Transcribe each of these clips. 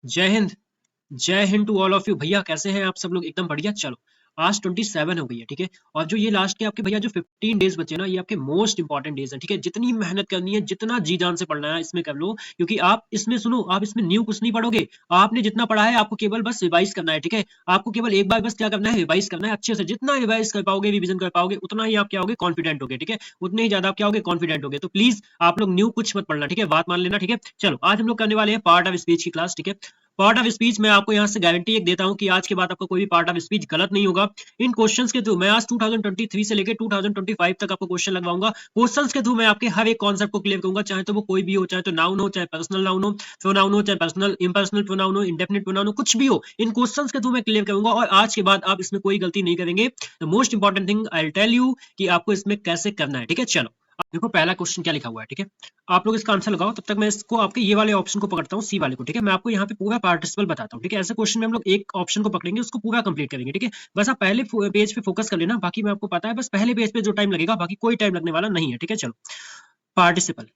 जय हिंद। जय हिंद टू ऑल ऑफ यू। भैया कैसे हैं आप सब लोग? एकदम बढ़िया। चलो आज 27 हो गई है, ठीक है। और जो ये लास्ट के आपके भैया जो 15 डेज बचे ना, ये आपके मोस्ट इंपॉर्टेंट डेज हैं, ठीक है। जितनी मेहनत करनी है, जितना जी जान से पढ़ना है इसमें कर लो, क्योंकि आप इसमें सुनो, आप इसमें न्यू कुछ नहीं पढ़ोगे। आपने जितना पढ़ा है आपको केवल बस रिवाइज करना है, ठीक है। आपको केवल एक बार बस क्या करना है, रिवाइज करना है अच्छे से। जितना रिवाइज कर पाओगे, रिवीजन कर पाओगे, उतना ही आप क्या होगे, कॉन्फिडेंट होगे, ठीक है। उतने ही ज्यादा आप क्या होगे, कॉन्फिडेंट होगे। तो प्लीज आप लोग न्यू कुछ मत पढ़ना, ठीक है। बात मान लेना, ठीक है। चलो आज हम लोग करने वाले हैं पार्ट ऑफ स्पीच की क्लास, ठीक है। पार्ट ऑफ स्पीच मैं आपको यहाँ से गारंटी एक देता हूँ कि आज के बाद आपका कोई भी पार्ट ऑफ स्पीच गलत नहीं होगा। इन क्वेश्चंस के थ्रू मैं आज 2023 से लेकर 2025 तक आपको क्वेश्चन लगवाऊंगा। क्वेश्चंस के थ्रू मैं आपके हर एक कॉन्सेप्ट को क्लियर करूंगा, चाहे तो वो कोई भी हो, चाहे तो नाउन हो, चाहे पर्सनल नाउन हो, प्रोनाउन हो, चाहे पर्सनल इम्पर्सनल प्रोनाउन हो, इंडेफिनिट प्रोनाउन हो, कुछ भी हो, इन क्वेश्चंस के थ्रू मैं क्लियर करूंगा। और आज के बाद आप इसमें कोई गलती नहीं करेंगे। The most important thing I will tell you कि आपको इसमें कैसे करना है, ठीक है। चलो अब देखो पहला क्वेश्चन क्या लिखा हुआ है, ठीक है। आप लोग इसका आंसर लगाओ, तब तक मैं इसको आपके ये वाले ऑप्शन को पकड़ता हूँ, सी वाले को, ठीक है। मैं आपको यहाँ पे पूरा पार्टिसिपल बताता हूँ, ठीक है। ऐसे क्वेश्चन में हम लोग एक ऑप्शन को पकड़ेंगे, उसको पूरा कंप्लीट करेंगे, ठीक है। बस आप पहले पेज पे फोकस कर लेना, बाकी मैं आपको पता है बस पहले पेज पे जो टाइम लगेगा, बाकी कोई टाइम लगने वाला नहीं है, ठीक है। चलो पार्टिसिपल,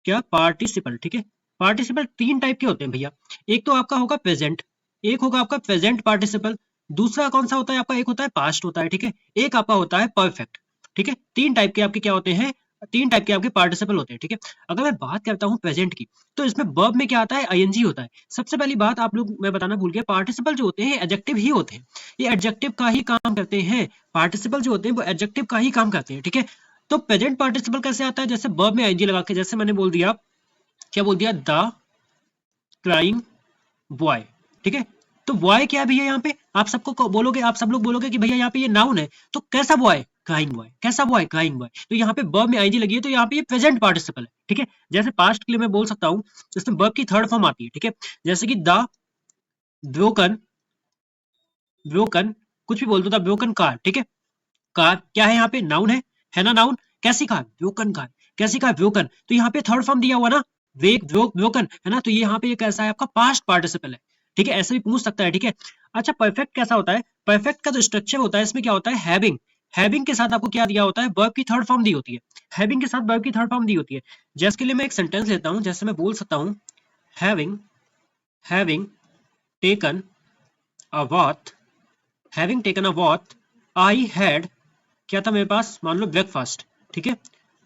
क्या पार्टिसिपल, ठीक है। पार्टिसिपल तीन टाइप के होते हैं भैया। एक तो आपका होगा प्रेजेंट, एक होगा आपका प्रेजेंट पार्टिसिपल, दूसरा कौन सा होता है आपका, एक होता है पास्ट होता है, ठीक है। एक आपका होता है परफेक्ट, ठीक है। तीन टाइप के आपके क्या होते हैं, तीन टाइप के आपके पार्टिसिपल होते हैं, ठीक है। अगर मैं बात करता हूँ प्रेजेंट की, तो इसमें वर्ब में क्या आता है, आईएनजी होता है। सबसे पहली बात आप लोग मैं बताना भूल गया, पार्टिसिपल जो होते हैं एडजेक्टिव ही होते हैं, ये एडजेक्टिव का ही काम करते हैं। पार्टिसिपल जो होते हैं वो एडजेक्टिव का ही काम करते हैं, ठीक है। तो प्रेजेंट पार्टिसिपल कैसे आता है, जैसे वर्ब में आईएनजी लगा के, जैसे मैंने बोल दिया, क्या बोल दिया, द क्राइंग बॉय, ठीक है। तो बॉय क्या है भैया, यहाँ पे आप सबको बोलोगे, आप सब लोग बोलोगे कि भैया यहाँ पे ये नाउन है, तो कैसा बॉय, क्राइंग बॉय, कैसा बॉय, क्राइंग बॉय। तो यहाँ पे वर्ब में आईजी लगी है, तो यहाँ पे ये प्रेजेंट पार्टिसिपल है, ठीक है। जैसे पास्ट के लिए मैं बोल सकता हूँ, इसमें वर्ब की थर्ड फॉर्म आती है, ठीक है। जैसे कि द ब्रोकन, ब्रोकन कुछ भी बोल दो, द ब्रोकन कार, ठीक है। कार क्या है, यहाँ पे नाउन है ना, नाउन। कैसी कार, ब्रोकन कार, कैसी कार, ब्रोकन। तो यहाँ पे थर्ड फॉर्म दिया हुआ ना, ब्रेक ब्रोक ब्रोकन, है ना। तो ये यहाँ पे ये कैसा है आपका, पास्ट पार्टिसिपल है, ठीक है। ऐसे भी पूछ सकता है, ठीक है। अच्छा परफेक्ट कैसा होता है, परफेक्ट का जो स्ट्रक्चर होता है इसमें क्या होता है, हैविंग, हैविंग के साथ आपको क्या दिया होता है, वर्ब की थर्ड फॉर्म दी होती है। हैविंग के साथ वर्ब की थर्ड फॉर्म दी होती है। जैसे के लिए मैं एक सेंटेंस लेता हूँ, जैसे मैं बोल सकता हूँ, having, having taken a bath, having taken a bath, I had, क्या था मेरे पास, मान लो ब्रेकफास्ट, ठीक है।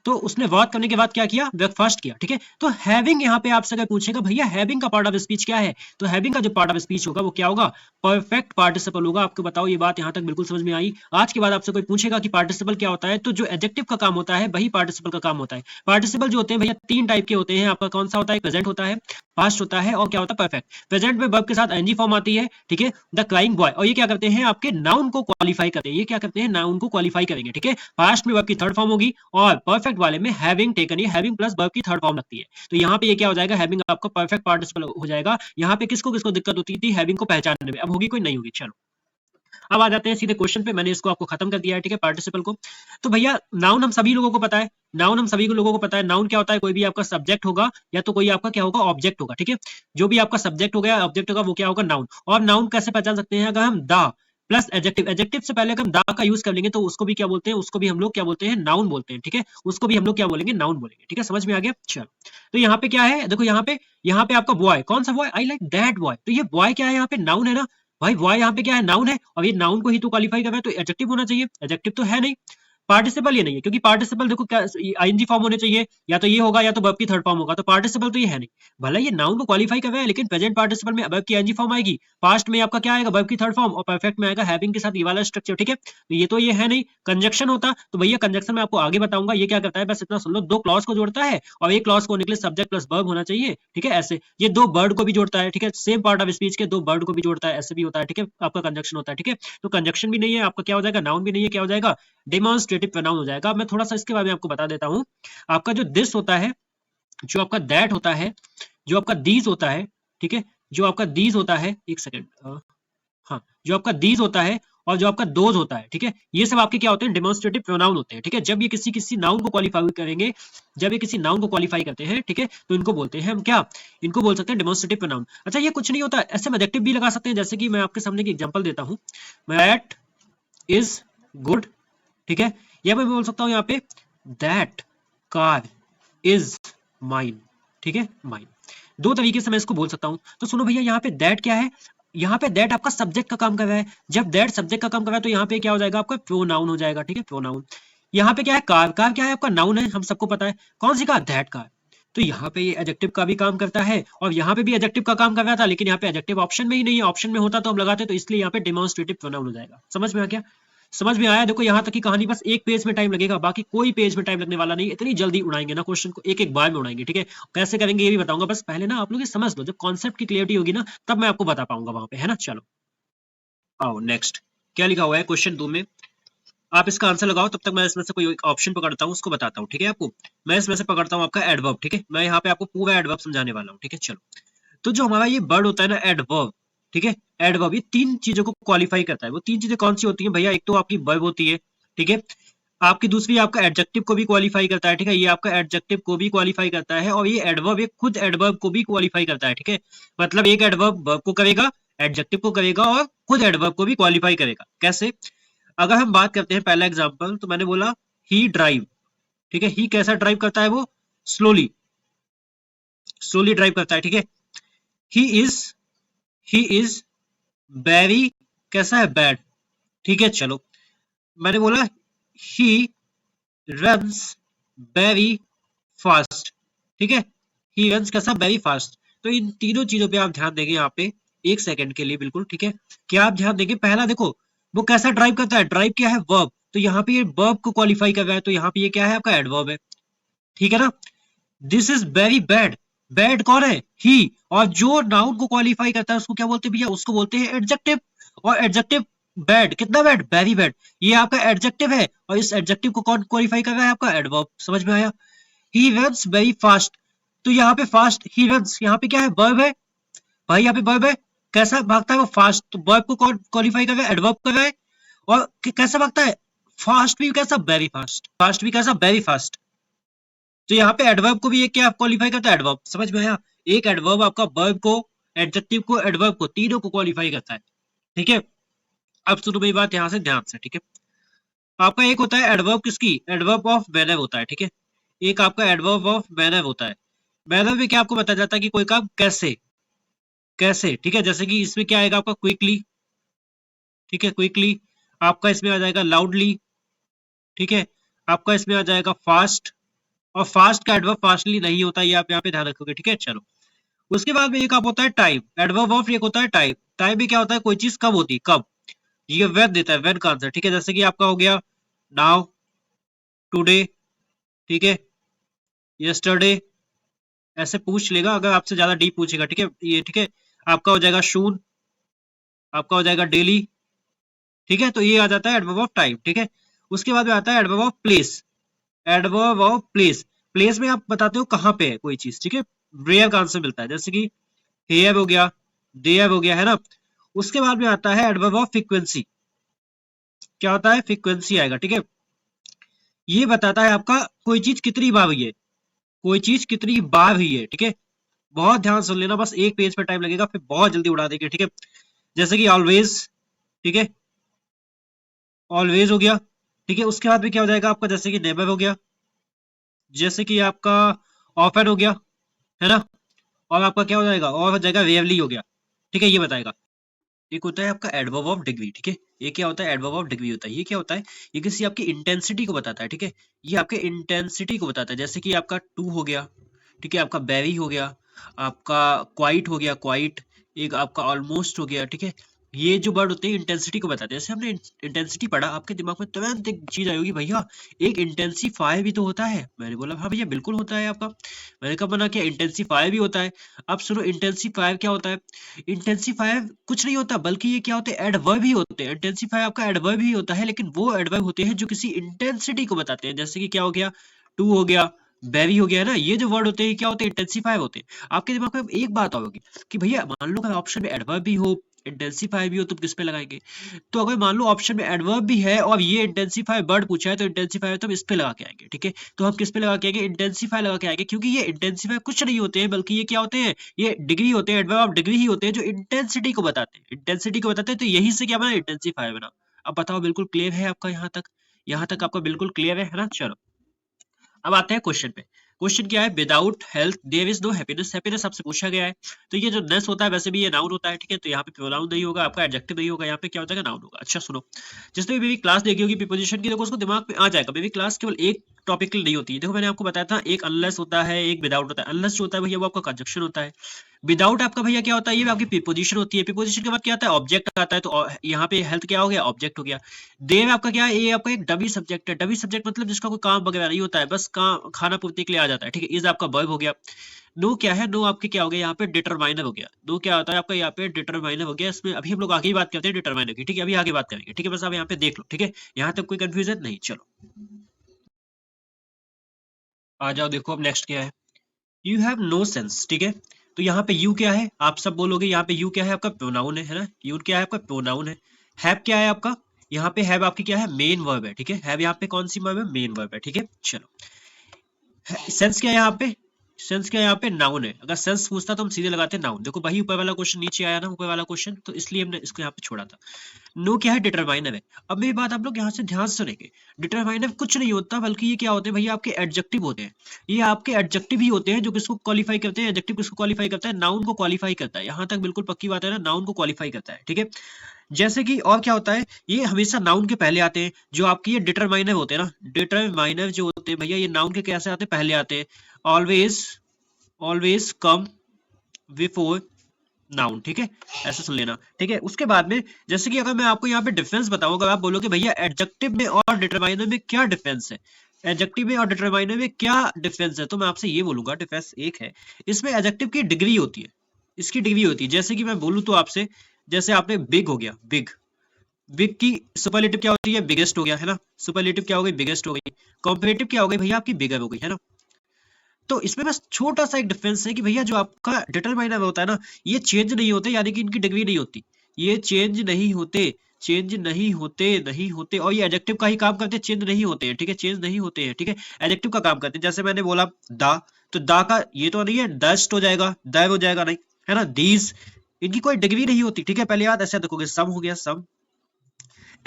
तो उसने वर्क करने के बाद क्या किया, ब्रेकफास्ट किया, ठीक है। तो हैविंग यहाँ पे आपसे अगर पूछेगा भैया हैविंग का पार्ट ऑफ स्पीच क्या है, तो हैविंग का जो पार्ट ऑफ स्पीच होगा वो क्या होगा, परफेक्ट पार्टिसिपल होगा। आपको बताओ ये बात यहाँ तक बिल्कुल समझ में आई। आज के बाद आपसे कोई पूछेगा कि पार्टिसिपल क्या होता है, तो जो एडजेक्टिव का काम होता है वही पार्टिसिपल का काम होता है। पार्टिसिपल जो होते हैं भैया तीन टाइप के होते हैं, आपका कौन सा होता है, प्रेजेंट होता है, पास्ट होता है, और क्या होता है, परफेक्ट। प्रेजेंट में वर्ब के साथ एनजी फॉर्म आती है, ठीक है, द क्राइंग बॉय, और ये क्या करते हैं, आपके नाउन को क्वालिफाई करते हैं, ये क्या करते हैं, नाउन को क्वालिफाई करेंगे, ठीक है। पास्ट में वर्ब की थर्ड फॉर्म होगी, और परफेक्ट वाले में हैविंग टेकन, ये हैविंग प्लस वर्ब की थर्ड फॉर्म लगती है। तो यहाँ पे ये क्या हो जाएगा, हैविंग आपका परफेक्ट पार्टिसिपल हो जाएगा। यहाँ पे किसको किसको दिक्कत होती थी हैविंग को पहचानने में, अब होगी कोई, नहीं होगी। चलो अब आ जाते हैं सीधे क्वेश्चन पे, मैंने इसको आपको खत्म कर दिया है, ठीक है, पार्टिसिपल को। तो भैया नाउन हम सभी लोगों को पता है, नाउन हम सभी लोगों को पता है। नाउन क्या होता है, कोई भी आपका सब्जेक्ट होगा या तो कोई आपका क्या होगा, ऑब्जेक्ट होगा, ठीक है। जो भी आपका सब्जेक्ट हो गया, ऑब्जेक्ट होगा, वो क्या होगा, नाउन। और नाउन कैसे पहचान सकते हैं, अगर हम द प्लस एडजेक्टिव, एडजेक्टिव से पहले अगर हम दा का यूज कर लेंगे तो उसको भी क्या बोलते हैं, उसको भी हम लोग क्या बोलते हैं, नाउन बोलते हैं, ठीक है। उसको भी हम लोग क्या बोलेंगे, नाउन बोलेंगे, ठीक है। समझ में आ गया। चलो तो यहाँ पे क्या है, देखो यहाँ पे आपका बॉय, कौन सा boy, I like that boy. तो ये बॉय क्या है, यहाँ पे नाउन है ना भाई, बॉय यहाँ पे क्या है, नाउन है, और ये नाउन को ही तो क्वालिफाई कर रहा है, तो एडजेक्टिव होना चाहिए, एडजेक्टिव तो है नहीं। पार्टिसिपल ये नहीं है, क्योंकि पार्टिसिपल देखो क्या, आईएनजी फॉर्म होने चाहिए, या तो ये होगा या तो वर्ब की थर्ड फॉर्म होगा, तो पार्टिसिपल तो ये है नहीं। भले ये नाउन को क्वालिफाई कर रहा है, लेकिन प्रेजेंट पार्टिसिपल में वर्ब की आईएनजी फॉर्म आएगी, पास्ट में आपका क्या आएगा, वर्ब की थर्ड फॉर्म, और परफेक्ट में आएगा हैविंग के साथ ये वाला स्ट्रक्चर, ठीक है। तो ये तो ये है नहीं। कंजक्शन होता तो भैया कंजक्शन में आपको आगे बताऊंगा, ये क्या करता है, बस इतना सुन लो, दो क्लॉज को जोड़ता है, और एक क्लॉज को निकले सब्जेक्ट प्लस वर्ब होना चाहिए, ठीक है। ऐसे ये दो वर्ड को भी जोड़ता है, ठीक है, सेम पार्ट ऑफ स्पीच के दो वर्ड को भी जोड़ता है, ऐसे भी होता है, ठीक है, आपका कंजक्शन होता है, ठीक है। तो कंजक्शन भी नहीं है आपका, क्या हो जाएगा, नाउन भी नहीं है, क्या हो जाएगा, डेमोन्स्ट्रेटिव प्रोनाउन हो जाएगा। मैं थोड़ा सा इसके बारे में आपको बता देता हूँ। आपका जो दिस होता है, जो आपका दैट होता है, जो आपका दीज होता है, ठीक है, जो आपका दीज होता है, एक सेकेंड, हाँ, जो आपका दीज होता है और जो आपका दोज होता है, ठीक है, ये सब आपके क्या होते हैं, डेमोन्स्ट्रेटिव प्रोनाउन होते हैं, ठीक है। जब ये किसी किसी नाउन को क्वालिफाई करेंगे, जब ये किसी नाउन को क्वालिफाई करते हैं, ठीक है, तो इनको बोलते हैं हम क्या, इनको बोल सकते हैं डेमोन्स्ट्रेटिव प्रोनाउन। अच्छा ये कुछ नहीं होता, ऐसे हम एडजेक्टिव भी लगा सकते हैं, जैसे कि मैं आपके सामने एक एग्जांपल देता हूँ, दैट इज गुड, ठीक है। या मैं बोल सकता हूँ यहाँ पे दैट कार इज माइन, ठीक है, माइन। दो तरीके से मैं इसको बोल सकता हूँ। तो सुनो भैया, यहाँ पे दैट क्या है, यहाँ पे दैट आपका सब्जेक्ट का काम कर रहा है। जब दैट सब्जेक्ट का काम कर रहा है तो यहाँ पे क्या हो जाएगा, आपका प्रोनाउन हो जाएगा, ठीक है, प्रोनाउन। यहाँ पे क्या है, कार, कार क्या है आपका नाउन है, हम सबको पता है। कौन सी कार, दैट कार। तो यहाँ पे ये एडजेक्टिव का भी काम करता है और यहाँ पे भी एडजेक्टिव का काम कर रहा था, लेकिन यहाँ पे एडजेक्टिव ऑप्शन में ही नहीं है, ऑप्शन में होता तो हम लगाते, तो इसलिए यहाँ पे डेमोन्स्ट्रेटिव प्रोनाउन हो जाएगा। समझ में आ गया? समझ में आया? देखो यहाँ तक की कहानी, बस एक पेज में टाइम लगेगा, बाकी कोई पेज में टाइम लगने वाला नहीं। इतनी जल्दी उड़ाएंगे ना क्वेश्चन को, एक एक बार में उड़ाएंगे, ठीक है। कैसे करेंगे ये भी बताऊंगा, बस पहले ना आप लोग ये समझ लो, जब कॉन्सेप्ट की क्लियरिटी होगी ना तब मैं आपको बता पाऊंगा वहां पे, है ना। चलो आओ नेक्स्ट, क्या लिखा हुआ है क्वेश्चन 2 में, आप इसका आंसर लगाओ, तब तक मैं इसमें से कोई एक ऑप्शन पकड़ता हूँ, उसको बताता हूँ, ठीक है आपको। मैं इसमें से पकड़ता हूँ आपका एडवर्ब, ठीक है, मैं यहाँ पे आपको पूरा एडवर्ब समझाने वाला हूँ, ठीक है। चलो, तो जो हमारा ये वर्ड होता है ना एडवर्ब, ठीक है, एडवर्ब ये तीन चीजों को क्वालिफाई करता है। वो तीन चीजें कौन सी होती हैं भैया, एक तो आपकी वर्ब होती है, ठीक है, आपकी दूसरी आपका एडजेक्टिव को भी क्वालिफाई करता है, ठीक है, ये आपका एडजेक्टिव को भी क्वालिफाई करता है, और ये एडवर्ब ये खुद एडवर्ब को भी क्वालिफाई करता है, ठीक है। मतलब एक एडवर्ब वर्ब को करेगा, एडजेक्टिव को करेगा और खुद एडवर्ब को भी क्वालिफाई करेगा। कैसे? अगर हम बात करते हैं पहला एग्जांपल, तो मैंने बोला ही ड्राइव, ठीक है, ही कैसा ड्राइव करता है, वो स्लोली, स्लोली ड्राइव करता है, ठीक है। He is, he is very, कैसा है, बैड, ठीक है। चलो, मैंने बोला ही रन्स वेरी फास्ट, ठीक है, ही रन्स कैसा, वेरी फास्ट। तो इन तीनों चीजों पे आप ध्यान देंगे यहाँ पे, एक सेकंड के लिए बिल्कुल, ठीक है। क्या आप ध्यान देंगे, पहला देखो वो कैसा ड्राइव करता है, ड्राइव क्या है, वर्ब, तो यहाँ पे ये वर्ब को क्वालिफाई कर रहा है, तो यहाँ पे ये क्या है, आपका एडवर्ब है, ठीक है ना। This is very bad, bad कौन है, ही, और जो नाउन को क्वालिफाई करता है उसको क्या बोलते हैं भैया, उसको बोलते हैं एडजेक्टिव। और एडजेक्टिव बैड, कितना बैड, वेरी बैड, ये आपका एडजेक्टिव है, और इस एडजेक्टिव को कौन क्वालिफाई कर रहा है, आपका एडवर्ब। समझ में आया? ही रन्स वेरी फास्ट, तो यहाँ पे फास्ट, ही रन्स यहाँ पे क्या है, वर्ब है भाई, यहाँ पे वर्ब है, कैसा भागता है वो, फास्ट, तो वर्ब को कौन क्वालिफाई कर रहा है, एडवर्ब कर रहा है। और कैसा भागता है, फास्ट भी कैसा, वेरी फास्ट, फास्ट भी कैसा, वेरी फास्ट। तो यहाँ पे एडवर्ब को भी एक क्या क्वालिफाई करता है, एडवर्ब। समझ में आया? एक एडवर्ब आपका वर्ब को, एडजेक्टिव को, एडवर्ब को, तीनों को क्वालिफाई करता है, ठीक है। अब सुनो मेरी बात यहाँ से ध्यान से, ठीक है। आपका एक होता है एडवर्ब किसकी, एडवर्ब ऑफ मैनर होता है, ठीक है। एक आपका एडवर्ब ऑफ मैनर होता है। मैनर में क्या आपको बताया जाता है कि कोई काम कैसे, कैसे, ठीक है। जैसे कि इसमें क्या आएगा आपका, क्विकली, ठीक है, क्विकली। आपका इसमें आ जाएगा लाउडली, ठीक है। आपका इसमें आ जाएगा फास्ट, और फास्ट का एडवर्ब फास्टली नहीं होता, ये आप यहाँ पे ध्यान रखोगे, ठीक है। चलो, उसके बाद में एक आप होता है टाइम, एडवर्ब ऑफ एक होता है टाइम। टाइम में क्या होता है, कोई चीज कब होती है, कब, ये वेन देता है, वेन का आंसर, ठीक है। जैसे कि आपका हो गया नाउ, टुडे, ठीक है, यस्टरडे, ऐसे पूछ लेगा अगर आपसे ज्यादा डीप पूछेगा, ठीक है, ये ठीक है। आपका हो जाएगा शून, आपका हो जाएगा डेली, ठीक है। तो ये आ जाता है एडवर्ब ऑफ टाइम, ठीक है। उसके बाद में आता है adverb of place, adverb of place. Place में आप बताते हो कहाँ पे है कोई चीज, ठीक है, वेयर का आंसर मिलता है, जैसे कि हेयर हो गया, देयर हो गया, है ना। उसके बाद में आता है एडवर्ब ऑफ फ्रीक्वेंसी, क्या होता है, फ्रीक्वेंसी आएगा, ठीक है। ये बताता है आपका कोई चीज कितनी बार हुई है, कोई चीज कितनी बार हुई है, ठीक है। बहुत ध्यान सुन लेना, बस एक पेज पे टाइम लगेगा, फिर बहुत जल्दी उड़ा देंगे, ठीक है। जैसे कि ऑलवेज, ठीक है, ऑलवेज हो गया, ठीक है। उसके बाद भी क्या हो जाएगा आपका, जैसे कि नेवर हो गया, जैसे कि आपका ऑफन हो गया, है ना। और आपका क्या हो जाएगा, और हो जाएगा रेयरली हो गया, ठीक है, ये बताएगा। एक होता है आपका एडवर्ब ऑफ डिग्री, ठीक है। ये क्या होता है, एडवर्ब ऑफ डिग्री होता है, ये क्या होता है, ये किसी आपकी इंटेंसिटी को बताता है, ठीक है। ये आपके इंटेंसिटी को बताता है, जैसे कि आपका टू हो गया, ठीक है, आपका वेरी हो गया, आपका क्वाइट हो गया, क्वाइट, एक आपका ऑलमोस्ट हो गया, ठीक है। ये जो वर्ड होते हैं इंटेंसिटी को बताते हैं। जैसे हमने इंटेंसिटी पढ़ा, आपके दिमाग में तुरंत एक चीज आई होगी, भैया एक इंटेंसीफायर भी तो होता है। मैंने बोला हाँ भैया बिल्कुल होता है आपका, मैंने कब मना किया, इंटेंसीफायर भी होता है। अब सुनो, इंटेंसीफायर क्या होता है, इंटेंसीफायर कुछ नहीं होता, बल्कि ये क्या होते हैं, एडवर्ब ही होते हैं। इंटेंसीफायर आपका एडवर्ब ही होता है, लेकिन वो एडवर्ब होते हैं जो किसी इंटेंसिटी को बताते हैं। जैसे कि क्या हो गया, टू हो गया, वेरी हो गया, है ना। ये जो वर्ड होते हैं क्या होते हैं, इंटेंसीफायर होते हैं। आपके दिमाग में एक बात होगी कि भैया मान लो अगर ऑप्शन में एडवर्ब भी हो, इंटेंसीफायर भी हो, तो किस पे लगाएंगे। तो अगर मान लो ऑप्शन में एडवर्ब भी है और ये इंटेंसीफायर वर्ड पूछा है, तो इंटेंसीफायर तो हम इस पे लगा के आएंगे, ठीक है। तो हम किस पे लगा के आएंगे, इंटेंसीफायर लगा के आएंगे, क्योंकि ये इंटेंसीफायर कुछ नहीं होते हैं, बल्कि ये क्या होते हैं, ये डिग्री होते हैं, एडवर्ब ऑफ डिग्री ही होते हैं, जो इंटेंसिटी को बताते हैं, इंटेंसिटी को बताते हैं। तो यही से क्या बना, इंटेंसीफायर बना। अब बताओ, बिल्कुल क्लियर है आपका यहाँ तक, यहाँ तक आपका बिल्कुल क्लियर है ना। चलो, अब आते हैं क्वेश्चन पे। क्वेश्चन क्या है, without health there is no happiness, happiness आपसे पूछा गया है। तो ये जो नेस होता है वैसे भी ये नाउन होता है, ठीक है, तो यहाँ पे प्रोनाउन नहीं होगा, आपका एडजेक्टिव नहीं होगा, यहाँ पे क्या हो जाएगा, नाउन होगा। अच्छा सुनो, जिसने भी क्लास देखी होगी प्रीपोजिशन की, देखो उसको दिमाग में आ जाएगा, बेबी क्लास केवल एक टॉपिक के लिए नहीं होती है। देखो मैंने आपको बताया था, एक अनलेस होता है, एक विदाउट होता है। अनलेस जो होता है भैया वो आपका कंजक्शन होता है। विदाउट आपका भैया क्या होता है, ये आपकी प्रीपोजिशन होती है। प्रीपोजिशन के बाद क्या आता है, ऑब्जेक्ट आता है, तो यहाँ पे हेल्थ क्या हो गया, ऑब्जेक्ट हो गया। देव आपका क्या है, ये आपका एक डमी सब्जेक्ट है। डमी सब्जेक्ट मतलब जिसका कोई काम वगैरह नहीं होता है, बस काम खाना पूर्ति के लिए आ जाता है, ठीक है। इज आपका वर्ब हो गया। नो क्या है, नो आपके क्या हो गया, यहाँ पे डिटरमाइनर हो गया। नो क्या होता है आपका, यहाँ पे डिटरमाइनर हो गया। इसमें अभी हम लोग आगे ही बात करते हैं डिटरमाइनर की, ठीक है, अभी आगे बात करेंगे, ठीक है। बस आप यहाँ पे देख लो, ठीक है, यहाँ तक कोई कंफ्यूजन नहीं। चलो आ जाओ, देखो अब नेक्स्ट क्या है, यू हैव नो सेंस, ठीक है। तो यहाँ पे यू क्या है, आप सब बोलोगे यहाँ पे यू क्या है, आपका प्रोनाउन है ना। यू क्या है आपका प्रोनाउन है। हैव क्या है आपका, यहाँ पे हैव आपकी क्या है, मेन वर्ब है, ठीक है। हैव यहाँ पे कौन सी वर्ब है, मेन वर्ब है, ठीक है। चलो सेंस क्या है यहाँ पे, सेंस क्या है यहाँ पे, नाउन है। अगर सेंस पूछता तो हम सीधे लगाते नाउन। देखो वही ऊपर वाला क्वेश्चन नीचे आया ना, ऊपर वाला क्वेश्चन, तो इसलिए हमने इसको यहाँ पे छोड़ा था। नो क्या है, डिटरमाइनर है। अब मेरी बात आप लोग यहाँ से ध्यान से सुनेंगे, डिटरमाइनर कुछ नहीं होता, बल्कि ये क्या होते हैं भैया, आपके एडजेक्टिव होते हैं। ये आपके एडजेक्टिव ही होते हैं जो किसको क्वालिफाई करते हैं, एडजेक्टिव किसको क्वालिफाई करता है, नाउन को क्वालिफाई करता है। यहाँ तक बिल्कुल पक्की बात है ना, नाउन को क्वालिफाई करता है, ठीक है। जैसे कि और क्या होता है, ये हमेशा नाउन के पहले आते हैं। जो आपके ये डिटरमाइनर होते हैं ना, डिटरमाइनर जो होते हैं भैया, ये नाउन के कैसे आते हैं, पहले आते हैं। Always always come before noun, ठीक है, ऐसे सुन लेना, ठीक है। उसके बाद में जैसे कि अगर मैं आपको यहाँ पे डिफरेंस बताऊं, अगर आप बोलोगे भैया एडजेक्टिव में और डिटरमाइनर में क्या डिफरेंस है, एडजेक्टिव में और डिटरमाइनर में क्या डिफरेंस है, तो मैं आपसे ये बोलूंगा डिफरेंस एक है, इसमें एडजेक्टिव की डिग्री होती है, इसकी डिग्री होती है। जैसे कि मैं बोलूं तो आपसे, जैसे आपने बिग हो गया, बिग, बिग की सुपरलेटिव क्या होती है, बिगेस्ट हो गया, है ना। सुपरलेटिव क्या हो गई, बिगेस्ट हो गई। कॉम्परेटिव क्या हो गई भैया, आपकी बिगर हो गई, है ना। तो इसमें बस छोटा सा एक डिफरेंस है कि भैया जो आपका डिटरमाइनर होता है ना, ये चेंज नहीं होते, यानी कि इनकी डिग्री नहीं होती, ये चेंज नहीं होते, चेंज नहीं होते, नहीं होते। और ये एडजेक्टिव का ही काम करते हैं, चेंज नहीं होते हैं, ठीक है, चेंज नहीं होते हैं, ठीक है। एडजेक्टिव का काम करते हैं। जैसे मैंने बोला दा, तो दा का ये तो नहीं है, दस्ट हो जाएगा, दैव हो जाएगा, नहीं, है ना। दीज, इनकी कोई डिग्री नहीं होती, ठीक है। पहले याद ऐसे देखोगे, सम हो गया, सम,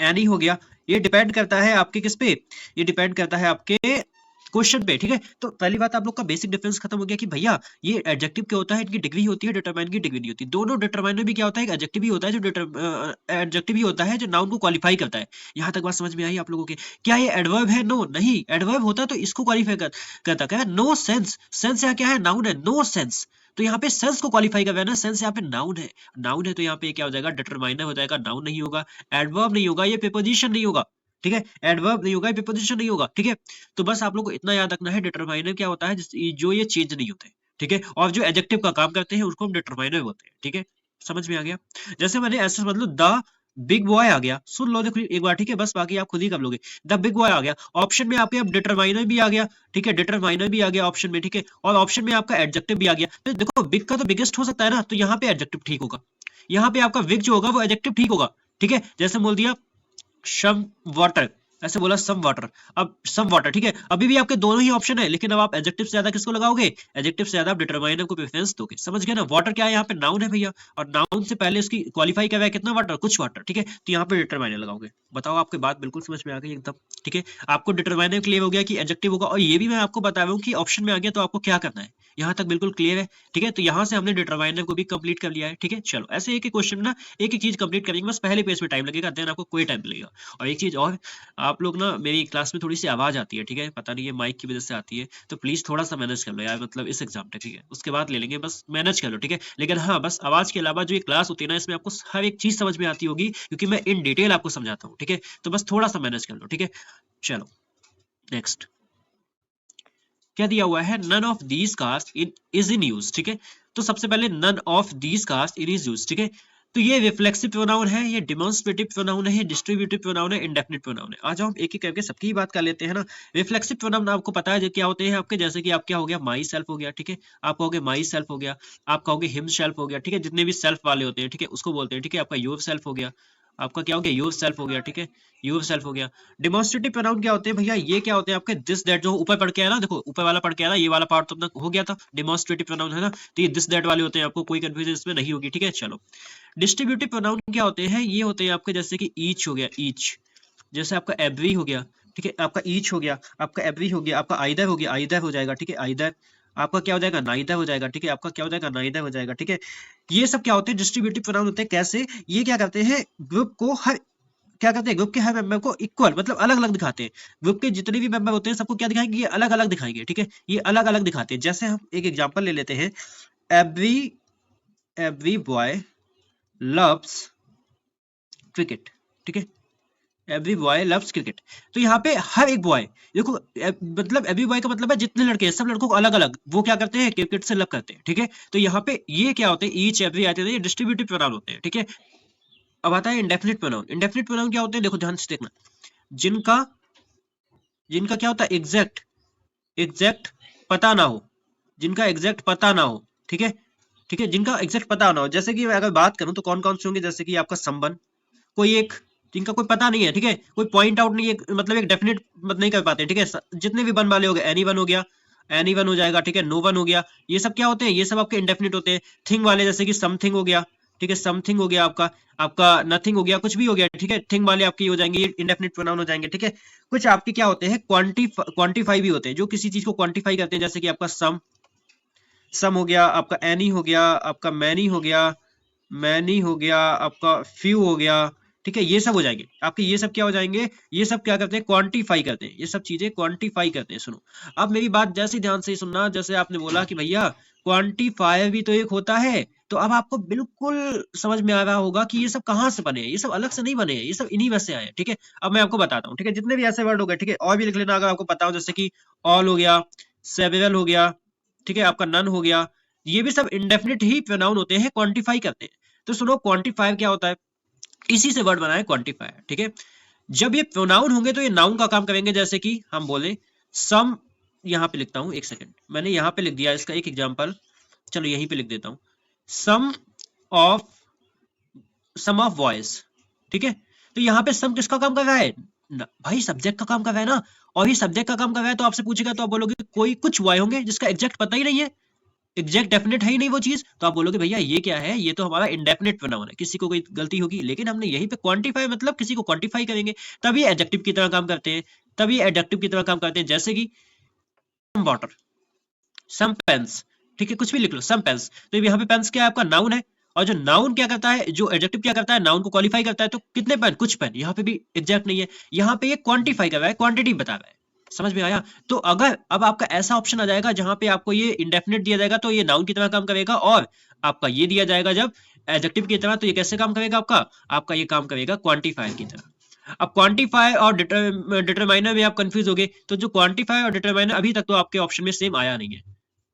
एनी हो गया। ये डिपेंड करता है आपके किस पे, ये डिपेंड करता है आपके क्वेश्चन पे, ठीक है। तो पहली बात आप लोग का बेसिक डिफरेंस खत्म हो गया कि भैया ये एडजेक्टिव क्या होता है, इनकी डिग्री होती है, डिटरमाइन की डिग्री नहीं होती। दोनों डिटरमाइनर भी क्या होता है, एक एडजेक्टिव भी होता है, जो एडजेक्टिव भी होता है जो नाउन को क्वालिफाई करता है। यहाँ तक बात समझ में आई आप लोगों के। क्या ये एडवर्ब है, नो नहीं, एडवर्ब होता तो इसको क्वालिफाई करता। क्या है, नो सेंस, सेंस यहाँ क्या है, नाउन है, नो सेंस, तो यहाँ पे सेंस को क्वालिफाई कर रहा है ना, सेंस यहाँ पे नाउन है, नाउन है, तो यहाँ पे क्या हो जाएगा, डिटरमाइनर हो जाएगा, नाउन नहीं होगा, एडवर्ब नहीं होगा, ये प्रीपोजिशन नहीं होगा, ठीक है। एडवर्ब नहीं होगा, प्रीपोजिशन नहीं होगा, ठीक है। तो बस आप लोग को इतना याद रखना है, डिटरमाइनर क्या होता है, जो ये चेंज नहीं होते, ठीक है। और जो एडजेक्टिव का काम करते हैं उसको हम डिटरमाइनर बोलते हैं, ठीक है। समझ में आ गया। जैसे मैंने ऐसे मतलब द बिग बॉय आ गया, सुन लो देखो एक बार, ठीक है, बस बाकी आप खुद ही कर लोगे। द बिग बॉय आ गया, ऑप्शन में आपके अब डिटरमाइनर भी आ गया, ठीक है, डिटरमाइनर भी आ गया ऑप्शन में, ठीक है। और ऑप्शन में आपका एडजेक्टिव भी आ गया। तो देखो बिग का तो बिगेस्ट हो सकता है ना, तो यहाँ पे एडजेक्टिव ठीक होगा, यहाँ पे आपका विग जो होगा वो एडजेक्टिव ठीक होगा, ठीक है। जैसे बोल दिया सम वाटर, ऐसे बोला सम वाटर, अब सम वाटर, ठीक है। अभी भी आपके दोनों ही ऑप्शन है, लेकिन अब आप एडजेक्टिव से ज्यादा किसको लगाओगे, एडजेक्टिव से ज्यादा आप डिटरमाइनर को प्रेफरेंस दोगे, समझ गए ना। वाटर क्या है, यहाँ पे नाउन है भैया, और नाउन से पहले इसकी क्वालिफाई कर रहा है कितना वाटर, कुछ वाटर, ठीक है। तो यहाँ पे डिटरमाइनर लगाओगे। बताओ, आपकी बात बिल्कुल समझ में आ गई एकदम, ठीक है। आपको डिटरमाइनर क्लियर हो गया कि एडजेक्टिव होगा, और ये भी मैं आपको बता रहा हूँ कि ऑप्शन में आ गया तो आपको क्या करना है, यहाँ तक बिल्कुल क्लियर है, ठीक है। तो यहाँ से हमने डिटरमाइनर को भी कंप्लीट कर लिया है, ठीक है। चलो ऐसे एक एक क्वेश्चन ना, एक एक चीज कंप्लीट करेंगे, बस पहले पेज में टाइम लगेगा, देन आपको कोई टाइम लगेगा। और एक चीज और, आप लोग ना मेरी क्लास में थोड़ी सी आवाज आती है, ठीक है, पता नहीं ये माइक की वजह से आती है, तो प्लीज थोड़ा सा मैनेज कर लो यार, मतलब इस एग्जाम तक, ठीक है, उसके बाद ले लेंगे, बस मैनेज कर लो, ठीक है। लेकिन हाँ, बस आवाज के अलावा जो ये क्लास होती है ना, इसमें आपको हर एक चीज समझ में आती होगी, क्योंकि मैं इन डिटेल आपको समझाता हूँ, ठीक है। तो बस थोड़ा सा मैनेज कर लो, ठीक है। चलो नेक्स्ट क्या दिया हुआ है, none of these castings is in use, ठीक है। तो सबसे पहले none of these castings is use, ठीक है। तो ये रिफ्लेक्सिव प्रोनाउन है, ये डिमॉन्स्ट्रेटिव प्रोनाउन है, ये डिस्ट्रीब्यूटिव प्रोनाउन है, इंडेफिनिट प्रोनाउन है। आ जाओ हम एक एक करके सबकी बात कर लेते हैं ना। रिफ्लेक्सिव प्रोनाउन आपको पता है जो क्या होते हैं आपके, जैसे कि आप क्या हो गया, माई सेल्फ हो गया, ठीक है। आप कहोगे माई सेल्फ हो गया, आप कहोगे हिम सेल्फ हो गया, ठीक है। जितने भी सेल्फ वाले होते हैं, ठीक है, उसको बोलते हैं, ठीक है। आपका योर सेल्फ हो गया, आपका क्या हो गया, योर सेल्फ हो गया, ठीक है, योर सेल्फ हो गया। डिमॉन्स्ट्रेटिव प्रोनाउन क्या होते हैं भैया, ये क्या होते हैं आपके, दिस दैट, जो ऊपर पढ़ के आया ना, देखो ऊपर वाला पढ़ के आया ना, ये वाला पार्ट तो अपना हो गया था, डिमॉन्स्ट्रेटिव प्रोनाउन है ना, तो ये दिस दैट वाले होते हैं, आपको कोई कंफ्यूजन इसमें नहीं होगी, ठीक है। चलो डिस्ट्रीब्यूटिव प्रोनाउन क्या होते हैं, ये होते हैं आपके जैसे कि ईच हो गया, ईच, जैसे आपका एवरी हो गया, ठीक है, आपका ईच हो गया, आपका एवरी हो गया, आपका आइदर हो गया, आइदर हो जाएगा, ठीक है, आइदर। आपका क्या हो जाएगा, नाइदर हो जाएगा, ठीक है, आपका क्या हो जाएगा, नाइदर हो जाएगा, ठीक है। ये सब क्या होते हैं, डिस्ट्रीब्यूटिव प्रोनाउन होते हैं। कैसे? ये क्या करते हैं, ग्रुप को हर क्या करते हैं, ग्रुप के हर मेंबर को इक्वल मतलब अलग अलग दिखाते हैं। ग्रुप के जितने भी मेंबर होते हैं सबको क्या दिखाएंगे, ये अलग अलग दिखाएंगे, ठीक है, ये अलग अलग दिखाते हैं। जैसे हम एक एग्जांपल ले लेते हैं, every every boy loves cricket, ठीक है, एवरी बॉय लव्स क्रिकेट। तो यहाँ पे हर एक बॉय, देखो मतलब एवरी बॉय का मतलब है जितने लड़के हैं सब लड़कों को अलग अलग वो क्या करते हैं, क्रिकेट से लव करते हैं, ठीक है। तो यहाँ पे ये क्या होते हैं, ईच एवरी आते हैं, ये डिस्ट्रीब्यूटिव प्रोनाउन होते हैं, ठीक है। अब आता है इंडेफिनिट प्रोनाउन। इंडेफिनिट प्रोनाउन क्या होते हैं, देखो ध्यान से देखना, जिनका जिनका क्या होता है, एग्जैक्ट एग्जैक्ट पता ना हो, जिनका एग्जैक्ट पता ना हो, ठीक है, ठीक है, जिनका एग्जैक्ट पता ना हो। जैसे कि अगर बात करूं तो कौन कौन से होंगे, जैसे कि आपका संबंध, कोई एक जिनका कोई पता नहीं है, ठीक है, कोई पॉइंट आउट नहीं है, मतलब एक डेफिनेट मत नहीं कर पाते, ठीक है। जितने भी वन वाले हो गए, एनी वन हो गया, एनी वन हो जाएगा, ठीक है, नो वन हो गया, ये सब क्या होते हैं, ये सब आपके इंडेफिनिट होते हैं। थिंग वाले जैसे कि समथिंग हो गया, ठीक है, समथिंग हो गया, आपका आपका नथिंग हो गया, कुछ भी हो गया, ठीक है, थिंग वाले आपके हो जाएंगे, ये इंडेफिनिट प्रोनाउन हो जाएंगे, ठीक है। कुछ आपके क्या होते हैं, क्वांटिफाई भी होते हैं, जो किसी चीज को क्वांटिफाई करते हैं, जैसे कि आपका सम हो गया, आपका एनी हो गया, आपका मैनी हो गया, मैनी हो गया, आपका फ्यू हो गया, ठीक है, ये सब हो जाएंगे आपके। ये सब क्या हो जाएंगे, ये सब क्या करते हैं, क्वांटिफाई करते हैं, ये सब चीजें क्वांटिफाई करते हैं। सुनो अब मेरी बात जैसे ध्यान से सुनना, जैसे आपने बोला कि भैया क्वांटिफायर भी तो एक होता है, तो अब आपको बिल्कुल समझ में आ रहा होगा कि ये सब कहाँ से बने हैं, ये सब अलग से नहीं बने हैं, ये सब इन्हीं में से आए हैं, ठीक है। अब मैं आपको बताता हूँ, ठीक है, जितने भी ऐसे वर्ड हो गए, ठीक है, और भी लिख लेना अगर आपको पता हो, जैसे कि ऑल हो गया, सेवरल हो गया, ठीक है, आपका नन हो गया, ये भी सब इंडेफिनिट ही प्रोनाउन होते हैं, क्वांटिफाई करते हैं। तो सुनो क्वांटिफायर क्या होता है, इसी से वर्ड बना है क्वांटिफायर, ठीक है। जब ये प्रोनाउन होंगे तो ये नाउन का काम करेंगे, जैसे कि हम बोले सम, यहां पे लिखता हूं, एक सेकंड, मैंने यहां पे लिख दिया इसका एक एग्जांपल, चलो यहीं पे लिख देता हूं, सम ऑफ सम ऑफ बॉयज, ठीक है। तो यहाँ पे सम किसका काम कर रहा है, भाई सब्जेक्ट का काम कर रहा है ना, और ये सब्जेक्ट का काम कर रहा है, तो आपसे पूछेगा तो आप बोलोगे कोई कुछ बॉय होंगे जिसका एग्जैक्ट पता ही नहीं है, एग्जैक्ट डेफिनेट है ही नहीं वो चीज, तो आप बोलोगे भैया ये क्या है, ये तो हमारा इंडेफिनेट प्रोनाउन है, किसी को कोई गलती होगी, लेकिन हमने यहीं पे क्वांटिफाई मतलब किसी को क्वांटिफाई करेंगे, तभी एडजेक्टिव की तरह काम करते हैं, तभी एडजेक्टिव की तरह काम करते हैं। जैसे कि सम वाटर, सम पेन्स, ठीक है, कुछ भी लिख लो, सम पेन्स, तो यहाँ पे पेन्स क्या है, आपका नाउन है, और जो नाउन क्या करता है, जो एडजेक्टिव क्या करता है, नाउन को क्वालिफाई करता है, तो कितने पेन, कुछ पेन, यहाँ पे भी एग्जैक्ट नहीं है, यहाँ पे ये क्वांटिफाई कर रहा है, क्वांटिटी बता रहा है, समझ में आया। तो अगर अब आपका ऐसा ऑप्शन आ जाएगा जहां पे आपको ये इंडेफिनिट दिया जाएगा तो ये नाउन की तरह काम करेगा, और आपका ये दिया जाएगा जब एडजेक्टिव की तरह, तो ये कैसे काम करेगा, आपका आपका ये काम करेगा क्वांटिफायर की तरह। अब क्वांटिफायर और डिटरमाइनर में आप कंफ्यूज हो गए, तो जो क्वांटिफायर और डिटरमाइनर अभी तक तो आपके ऑप्शन में सेम आया नहीं है,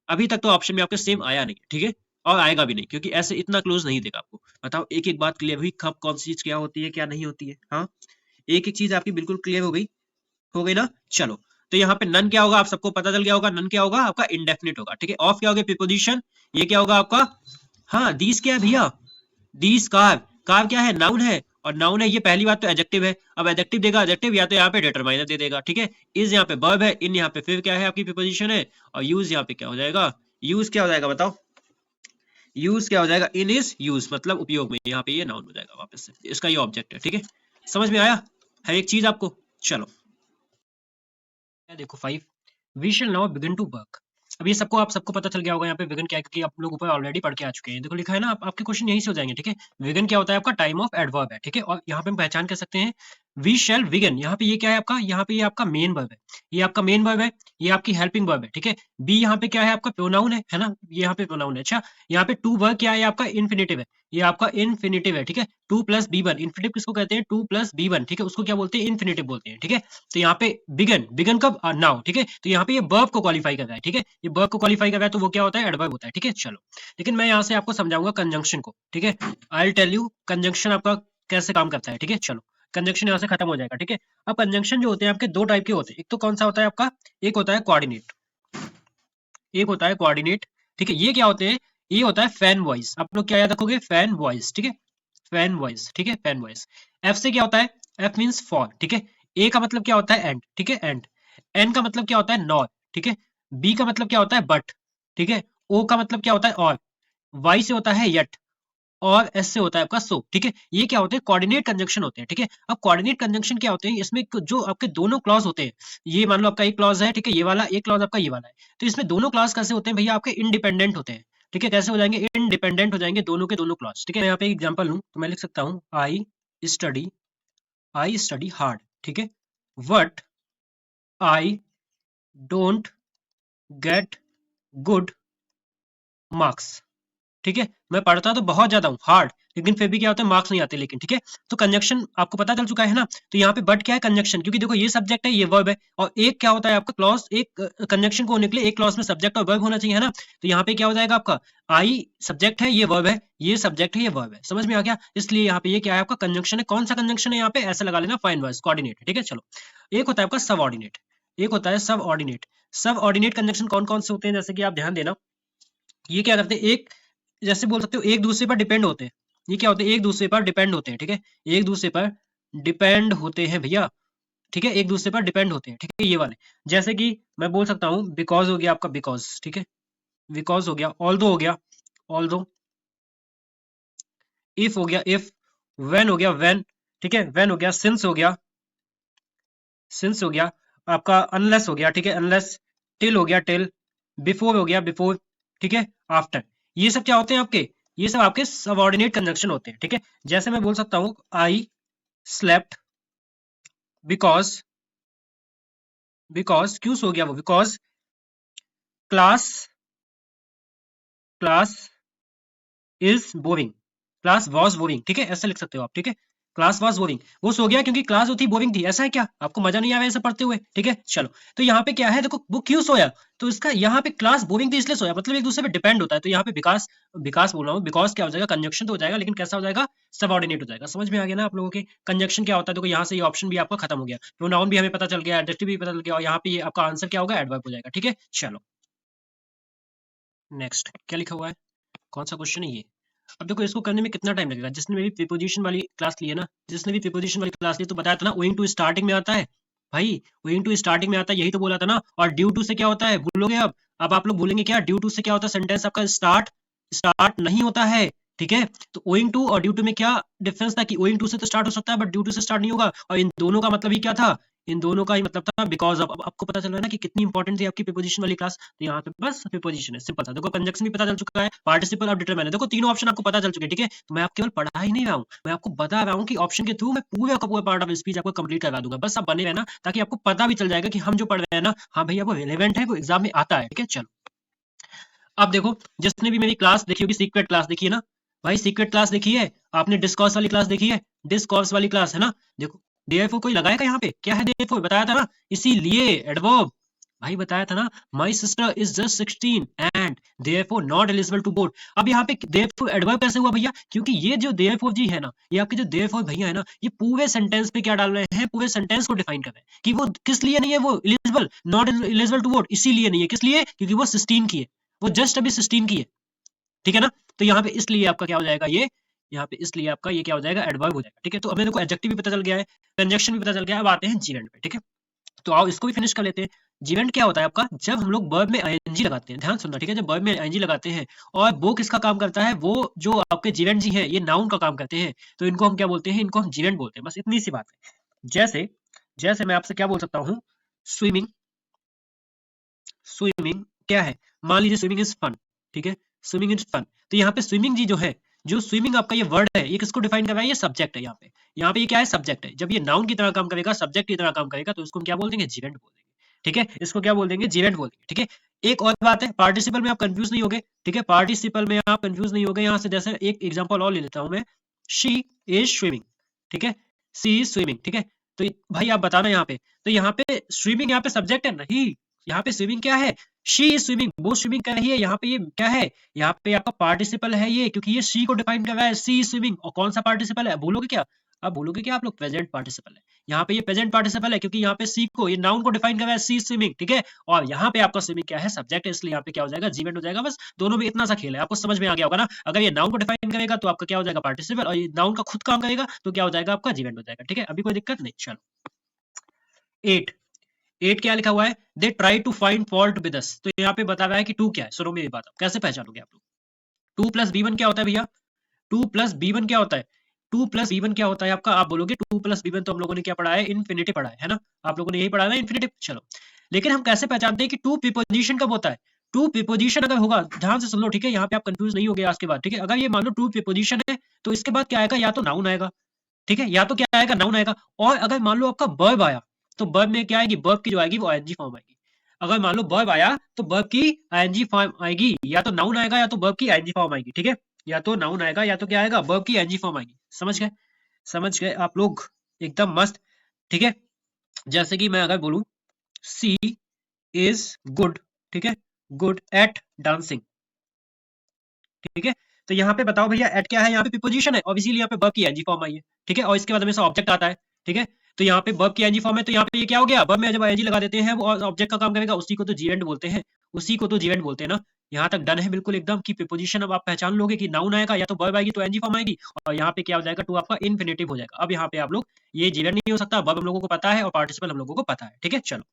अभी तक तो ऑप्शन में आपके सेम आया नहीं, ठीक है, और आएगा भी नहीं, क्योंकि ऐसे इतना क्लोज नहीं देगा आपको। बताओ एक एक बात क्लियर हुई, कब कौन सी चीज क्या होती है क्या नहीं होती है, हाँ, एक एक चीज आपकी बिल्कुल क्लियर हो गई ना। चलो, तो यहाँ पे नन क्या होगा, आप सबको पता चल गया होगा, नन क्या होगा, आपका इंडेफिनिट होगा, ठीक है। ऑफ क्या होगा, प्रीपोजिशन, ये क्या होगा आपका, हाँ, दीस क्या है भैया, दीस कार, कार क्या है, नाउन है, और नाउन है, ये पहली बात तो एडजेक्टिव है, अब एडजेक्टिव देगा एडजेक्टिव, या तो यहाँ पे डिटरमाइनर दे देगा, ठीक है। इज यहाँ पे वर्ब है, इन यहाँ पे फिर क्या है आपकी प्रीपोजिशन है, और यूज यहाँ पे क्या हो जाएगा, यूज क्या हो जाएगा बताओ, यूज क्या हो जाएगा, इन इज यूज मतलब उपयोग में, यहाँ पे ये नाउन हो जाएगा वापस से, इसका ये ऑब्जेक्ट है, ठीक है। समझ में आया हर एक चीज आपको। चलो देखो 5, we shall now begin to work. अब ये सबको आप सबको पता चल गया होगा यहाँ पे विगन क्या है, क्योंकि आप लोग ऊपर ऑलरेडी पढ़ के आ चुके हैं। देखो लिखा है ना, आपके क्वेश्चन यहीं से हो जाएंगे, ठीक है। विगन क्या होता है, आपका टाइम ऑफ एडवर्ब है, ठीक है, और यहाँ पे हम पहचान कर सकते हैं वी शैल विगन, यहाँ पे ये क्या है आपका, यहाँ पे ये आपका मेन वर्ब है, ये आपका मेन वर्ब है, ये आपकी हेल्पिंग वर्ब है, ठीक है। बी यहाँ पे क्या है, आपका प्रोनाउन है ना, ये यहाँ पे प्रोनाउन है। अच्छा, यहाँ पे टू वर्ब क्या है, आपका इन्फिनेटिव है, ये आपका इन्फिनेटिव है, ठीक है। To plus V one, infinitive किसको कहते हैं, टू प्लस बी वन, ठीक है, उसको क्या बोलते हैं, इन्फिनेटिव बोलते हैं, ठीक है। तो यहाँ पे बिगन, बिगन कब, नाउ, ठीक है। तो यहाँ पे ये वर्ब को क्वालिफाई कर रहा है, ठीक है, ये वर्ब को क्वालिफाई कर रहा है, तो वो क्या होता है, एडवर्ब होता है, ठीक है। चलो, लेकिन मैं यहाँ से आपको समझाऊंगा कंजंक्शन को, ठीक है। I will tell you conjunction आपका कैसे काम करता है, ठीक है। चलो, कंजंक्शन यहाँ से खत्म हो जाएगा, ठीक है। अब कंजंक्शन जो होते हैं आपके दो टाइप के होते हैं, एक तो कौन सा होता है आपका, एक होता है कोऑर्डिनेट, एक होता है कोऑर्डिनेट, ठीक है। ये क्या होते हैं, ये होता है फैन वॉइस, आप लोग क्या याद रखोगे, फैन वॉइस, ठीक है, फैन वॉइस, ठीक है, फैन वॉइस। एफ से क्या होता है, एफ मींस फॉर, ठीक है। ए का मतलब क्या होता है, एंड, ठीक है, एंड। एन का मतलब क्या होता है, नॉर, ठीक है। बी का मतलब क्या होता है, बट, ठीक है। ओ का मतलब क्या होता है, और। वाई से होता है यट, और एस से होता है आपका सो, ठीक है। ये क्या होते हैं, कोऑर्डिनेट कंजंक्शन होते हैं, ठीक है। अब कोऑर्डिनेट कंजंक्शन क्या होते हैं, इसमें जो आपके दोनों क्लॉज होते हैं, ये मान लो आपका एक क्लॉज है, ठीक है, ये वाला एक क्लॉज आपका ये वाला है, तो इसमें दोनों क्लॉज कैसे होते हैं भैया, आपके इंडिपेंडेंट होते हैं, ठीक है। कैसे हो जाएंगे, इंडिपेंडेंट हो जाएंगे दोनों के दोनों क्लॉज, ठीक है। मैं यहाँ पे एग्जांपल लूं तो मैं लिख सकता हूँ स्टडी आई स्टडी हार्ड, ठीक है, but I don't get good marks, ठीक है। मैं पढ़ता तो बहुत ज्यादा हूँ हार्ड, लेकिन फिर भी क्या होता है, मार्क्स नहीं आते लेकिन, ठीक है। तो कंजक्शन आपको पता चल चुका है ना। तो यहाँ पे बट क्या है, कंजक्शन, क्योंकि देखो ये सब्जेक्ट है ये वर्ब है, और एक क्या होता है आपका क्लॉज, एक कंजक्शन को होने के लिए एक क्लॉज में सब्जेक्ट और वर्ब होना चाहिए, है ना। तो यहाँ पे क्या हो जाएगा आपका, आई सब्जेक्ट है, ये वर्ब है, ये सब्जेक्ट है, ये वर्ब है, समझ में आ गया। इसलिए यहाँ पे ये क्या है आपका कंजक्शन है। कौन सा कंजक्शन है यहाँ पे, ऐसा लगा लेना, फाइन वर्स कोऑर्डिनेट, ठीक है। चलो, एक होता है आपका सब ऑर्डिनेट, एक होता है सब ऑर्डिनेट। सब ऑर्डिनेट कंजक्शन कौन कौन से होते हैं, जैसे कि आप ध्यान देना, ये क्या करते हैं, एक जैसे बोल सकते हो एक दूसरे पर डिपेंड होते हैं। ये क्या होते हैं, एक दूसरे पर डिपेंड होते हैं, ठीक है, एक दूसरे पर डिपेंड होते हैं भैया, ठीक है, एक दूसरे पर डिपेंड होते हैं, ठीक है, ये वाले। जैसे कि मैं बोल सकता हूँ बिकॉज हो गया आपका बिकॉज, ठीक है, बिकॉज हो गया, ऑल्दो हो गया ऑल्दो, इफ हो गया इफ, व्हेन हो गया व्हेन, ठीक है, व्हेन हो गया, सिंस हो गया आपका, अनलेस हो गया, ठीक है, अनलेस, टिल हो गया टिल, बिफोर हो गया बिफोर, ठीक है, आफ्टर। ये सब क्या होते हैं आपके, ये सब आपके सबऑर्डिनेट कंजंक्शन होते हैं, ठीक है। जैसे मैं बोल सकता हूँ आई स्लेप्ट बिकॉज, बिकॉज क्यों सो गया वो, because class class is boring, class was boring, ठीक है, ऐसा लिख सकते हो आप, ठीक है। क्लास वॉज बोरिंग, वो सो गया क्योंकि क्लास जो थी बोरिंग थी, ऐसा है क्या, आपको मजा नहीं आया ऐसा पढ़ते हुए, ठीक है। चलो, तो यहाँ पे क्या है, देखो वो क्यों सोया, तो इसका यहाँ पे क्लास बोरिंग थी इसलिए सोया, मतलब एक दूसरे पे डिपेंड होता है। तो यहाँ पे विकास, विकास बोल रहा हूँ, बिकॉज क्या हो जाएगा, कंजक्शन तो हो जाएगा, लेकिन कैसा हो जाएगा, सबऑर्डिनेट हो जाएगा। समझ में आ गया ना आप लोगों के, कंजक्शन क्या होता है, देखो यहाँ से ये ऑप्शन भी आपका खत्म हो गया, प्रोनाउन भी हमें पता चल गया, एडजेक्टिव भी पता चल गया, और यहाँ पे ये आपका आंसर क्या होगा, एडवर्ब हो जाएगा, ठीक है। चलो नेक्स्ट क्या लिखा हुआ है, कौन सा क्वेश्चन है ये। अब देखो इसको करने में कितना टाइम लगेगा, जिसने मेरी प्रीपोजिशन वाली क्लास ली है ना, जिसने भी प्रीपोजिशन वाली क्लास ली तो बताया था ना, ओइंग टू स्टार्टिंग में आता है भाई, ओइंग टू स्टार्टिंग में आता है, यही तो बोला था ना। और ड्यू टू से क्या होता है भूलोगे, अब आप लोग भूलेंगे क्या, ड्यू टू से क्या होता है, सेंटेंस आपका स्टार्ट स्टार्ट नहीं होता है, ठीक है। तो ओइंग टू और ड्यू टू में क्या डिफरेंस था, कि ओइंग टू से तो स्टार्ट हो सकता है बट ड्यू टू से स्टार्ट नहीं होगा, और इन दोनों का मतलब ही क्या था, इन दोनों का ही मतलब था बिकॉज। अब आपको पता चल रहा है ना कि कितनी इंपॉर्टेंट थी आपकी प्रीपोजिशन वाली क्लास। तो यहाँ पे बस प्रीपोजिशन है, सिंपल था। देखो कंजक्शन भी पता चल चुका है, पार्टिसिपल और डिटरमिनर, देखो तीनों ऑप्शन आपको पता चल चुके हैं, ठीक है। तो मैं आपको केवल पढ़ा ही नहीं रहा हूँ, मैं आपको बता रहा हूँ कि ऑप्शन के थ्रू मैं पूरे का पूरा पार्ट ऑफ स्पीच आपको कंप्लीट करवा दूंगा। बस आप बने रहना, ताकि आपको पता भी चल जाएगा कि हम जो पढ़ रहे हैं ना, हाँ भैया वो रिलेवेंट है, वो एग्जाम में आता है, ठीक है। चलो अब देखो, जिसने भी मेरी क्लास देखी होगी, सीक्रेट क्लास देखी है ना भाई, सीक्रेट क्लास देखी है आपने, डिस्कॉर्स वाली क्लास देखी है, डिस्कॉर्स वाली क्लास है ना। देखो देयरफॉर कोई लगाएगा यहाँ पे, क्या है देयरफॉर, बताया था ना, इसीलिए एडवर्ब, भाई बताया था ना, my sister is just 16 and therefore not eligible to board. अब यहाँ पे देयरफॉर एडवर्ब कैसे हुआ भैया, क्योंकि ये जो देयरफॉर जी है ना, ये आपके जो देयरफॉर भैया है ना, ये पूरे सेंटेंस पे क्या डाल रहे हैं, पूरे सेंटेंस को डिफाइन कर रहे हैं कि वो किस लिए नहीं है, वो eligible, not eligible to board इसीलिए नहीं है, किस लिए, क्योंकि वो 16 की है, वो जस्ट अभी 16 की है, ठीक है ना। तो यहाँ पे इसलिए आपका क्या हो जाएगा, ये यहाँ पे इसलिए आपका ये क्या हो जाएगा, एडवर्ब हो जाएगा, ठीक है। तो अब मेरे को एडजेक्टिव भी पता चल गया है, कंजक्शन भी पता चल गया है, अब आते हैं जीवेंट पे, ठीक है। तो आओ इसको भी फिनिश कर लेते हैं। जीवेंट क्या होता है आपका, जब हम लोग वर्ब में आईएनजी लगाते हैं, ध्यान सुनना, ठीक है, जब वर्ब में आईएनजी लगाते हैं, और वो किसका काम करता है, वो जो आपके जीवेंट जी है, ये नाउन का काम करते हैं, तो इनको हम क्या बोलते हैं, इनको हम जीवेंट बोलते हैं, बस इतनी सी बात है। जैसे जैसे मैं आपसे क्या बोल सकता हूँ, स्विमिंग, स्विमिंग क्या है, मान लीजिए स्विमिंग इज फन, ठीक है, स्विमिंग इज फन। तो यहाँ पे स्विमिंग जी जो है, जो स्विमिंग आपका ये वर्ड है, ये किसको डिफाइन कर रहा है, ये सब्जेक्ट है, यहाँ पे ये क्या है, सब्जेक्ट है। जब ये नाउन की तरह काम करेगा, सब्जेक्ट की तरह काम करेगा, तो इसको हम क्या बोल देंगे, जीवेंट बोल देंगे, ठीक है, इसको क्या बोल देंगे, जीवेंट बोल देंगे, ठीक है। एक और बात है, पार्टिसिपल में आप कंफ्यूज नहीं होगे, ठीक है, पार्टिसिपल में आप कंफ्यूज नहीं होगे। यहाँ से जैसे एक एग्जांपल और ले लेता हूं मैं, शी इज स्विमिंग, ठीक है, सी इज स्विमिंग, ठीक है। तो भाई आप बताना यहाँ पे, तो यहाँ पे स्विमिंग यहाँ पे सब्जेक्ट है नहीं, यहाँ पे स्विमिंग क्या है, शी इज स्विमिंग, वो स्विमिंग कर रही है, यहाँ पे ये क्या है, यहाँ पे आपका पार्टिसिपल है ये, क्योंकि ये शी को डिफाइन कर रहा है, सी इज स्विमिंग। और कौन सा पार्टिसिपल है, बोलोगे क्या, अब बोलोगे क्या आप लोग, प्रेजेंट पार्टिसिपल है। यहाँ पे ये प्रेजेंट पार्टिसिपल है, क्योंकि यहाँ पे सी को, ये नाउन को डिफाइन कर रहा है, सी इज स्विमिंग, ठीक है। और यहाँ पे आपका स्विमिंग क्या है, सब्जेक्ट है, इसलिए यहाँ पे क्या हो जाएगा, जीवेंट हो जाएगा। बस दोनों में इतना सा खेल है, आपको समझ में आ गया होगा ना। अगर ये नाउन को डिफाइन करेगा तो आपका क्या हो जाएगा, पार्टिसिपल, और ये नाउन का खुद काम करेगा तो क्या हो जाएगा, आपका जीवेंट हो जाएगा, ठीक है। अभी कोई दिक्कत नहीं, चलो 8, 8 क्या लिखा हुआ है, they try to find fault with us. तो यहाँ पे बता रहा है कि टू क्या है, सुनो मेरी बात, कैसे पहचानोगे आप लोग, 2 + b1 क्या होता है भैया, 2 प्लस B1 क्या होता है? 2 प्लस B1 क्या होता है आपका? आप बोलोगे 2 प्लस B1 तो हम लोगों ने क्या पढ़ा है? इन्फिनिटिव पढ़ा है ना? आप लोगों ने यही पढ़ा है ना इन्फिनिटिव? चलो, लेकिन हम कैसे पहचानते हैं कि टू प्रीपोजिशन कब होता है? टू प्रीपोजिशन अगर होगा, ध्यान से सुन लो, ठीक है? यहाँ पे आप कंफ्यूज नहीं होगे आज के बाद, ठीक है? अगर ये मान लो टू प्रीपोजिशन है, तो इसके बाद क्या आएगा? या तो नाउन आएगा, ठीक है? या तो क्या आएगा? नाउन आएगा। और अगर मान लो आपका वर्ब आया, तो वर्ब में क्या आएगी? वर्ब की जो आएगी वो आईएनजी फॉर्म आएगी। अगर मान लो वर्ब आया, तो वर्ब की आईएनजी फॉर्म आएगी, या तो नाउन आएगा या तो वर्ब की आईएनजी फॉर्म आएगी, ठीक है? या तो नाउन आएगा या तो क्या आएगा? वर्ब की आईएनजी फॉर्म आएगी। समझ गए? समझ गए आप लोग? एकदम मस्त, ठीक है? जैसे कि मैं अगर बोलूं सी इज गुड, ठीक है, गुड एट डांसिंग, ठीक है? तो यहाँ पे बताओ भैया एट क्या है? यहाँ पे प्रीपोजिशन है और इसीलिए यहाँ पे वर्ब की एनजी फॉर्म आई है, ठीक है? और इसके बाद हमेशा ऑब्जेक्ट आता है, ठीक है? तो यहाँ पे वर्ब की एनजी फॉर्म है, तो यहाँ पे ये क्या हो गया? वर्ब में जब एनजी लगा देते हैं वो ऑब्जेक्ट का काम करेगा, उसी को तो जीवेंट बोलते हैं, उसी को तो जीवेंट बोलते हैं ना। यहाँ तक डन है बिल्कुल एकदम कि प्रीपोजिशन अब आप पहचान लोगे कि नाउन आएगा या तो वर्ब आएगी तो एनजी फॉर्म आएगी, और यहाँ पे क्या हो जाएगा? टू आपका इन्फिनिटिव हो जाएगा। अब यहाँ पे आप लोग, ये जीवेंट नहीं हो सकता, वर्ब हम लोगों को पता है और पार्टिसिपल हम लोगों को पता है, ठीक है? चलो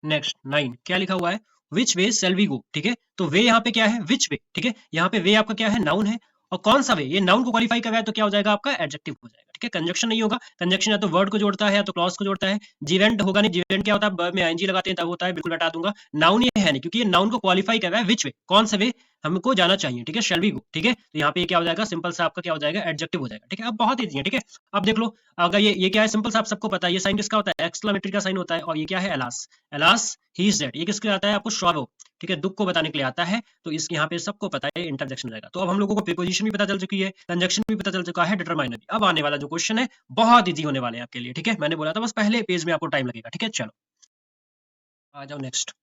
नेक्स्ट 9 क्या लिखा हुआ है? विच वे शेल वी गो, ठीक है? तो वे यहाँ पे क्या है? विच वे, ठीक है? यहाँ पे वे आपका क्या है? नाउन है। और कौन सा वे? ये नाउन को क्वालिफाई कर रहा है, तो क्या हो जाएगा आपका? एडजेक्टिव हो जाएगा, ठीक है? कंजक्शन नहीं होगा। कंजक्शन या तो वर्ड को जोड़ता है या तो क्लॉज को जोड़ता है। जीवेंट होगा नहीं। जीवेंट क्या होता है? वर्ब में आईएनजी लगाते हैं तब होता है, बिल्कुल हटा दूंगा। नाउन ये है नहीं, क्योंकि ये नाउन को क्वालिफाई कर रहा है। विच वे, कौन सा वे हमको जाना चाहिए, ठीक है? शेल वी गो, ठीक है? तो यहाँ पे क्या हो जाएगा? सिंपल सा आपका क्या हो जाएगा? एडजेक्टिव हो जाएगा, ठीक है? अब बहुत ईजी है, ठीक है? अब देख लो, अगर ये क्या है? सिंपल सा आप सबको पता है, ये साइन किसका होता है? एक्सक्लेमेटरी का साइन होता है। और ये क्या है? Alas, alas he is dead, ये किसके लिए आता है? आपको शॉरो, ठीक है? दुख को बताने के लिए आता है। तो इसके यहाँ पे सबको पता है इंटरजेक्शन हो जाएगा। तो अब हम लोगों को प्रीपोजिशन भी पता चल चुकी है, कंजक्शन भी पता चल चुका है, डिटरमाइनर भी। अब आने वाला जो क्वेश्चन है बहुत इजी होने वाले हैं आपके लिए, ठीक है? मैंने बोला था बस पहले पेज में आपको टाइम लगेगा, ठीक है? चलो आ जाओ नेक्स्ट।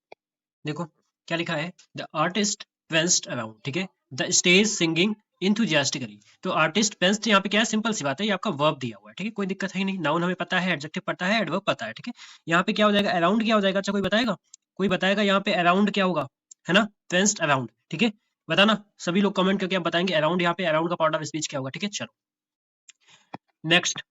देखो क्या लिखा है? द आर्टिस्ट वेंस्ड अराउंड, ठीक है? The stage singing enthusiastically। तो आर्टिस्ट वेंस्ड यहाँ पे क्या है? सिंपल सी बात है, ये आपका वर्ब दिया हुआ है, ठीक है? कोई दिक्कत है ही नहीं। नाउन हमें पता है, एडजेक्टिव पता है, एडवर्ब पता है, ठीक है? यहाँ पे क्या हो जाएगा? अराउंड क्या हो जाएगा? अच्छा कोई बताएगा? कोई बताएगा यहाँ पे अराउंड क्या होगा? है ना? वेंस्ड अराउंड, ठीक है? बताना सभी लोग कमेंट करके आप बताएंगे अराउंड, यहाँ पे अराउंड का पार्ट ऑफ स्पीच क्या होगा, ठीक है? चलो next,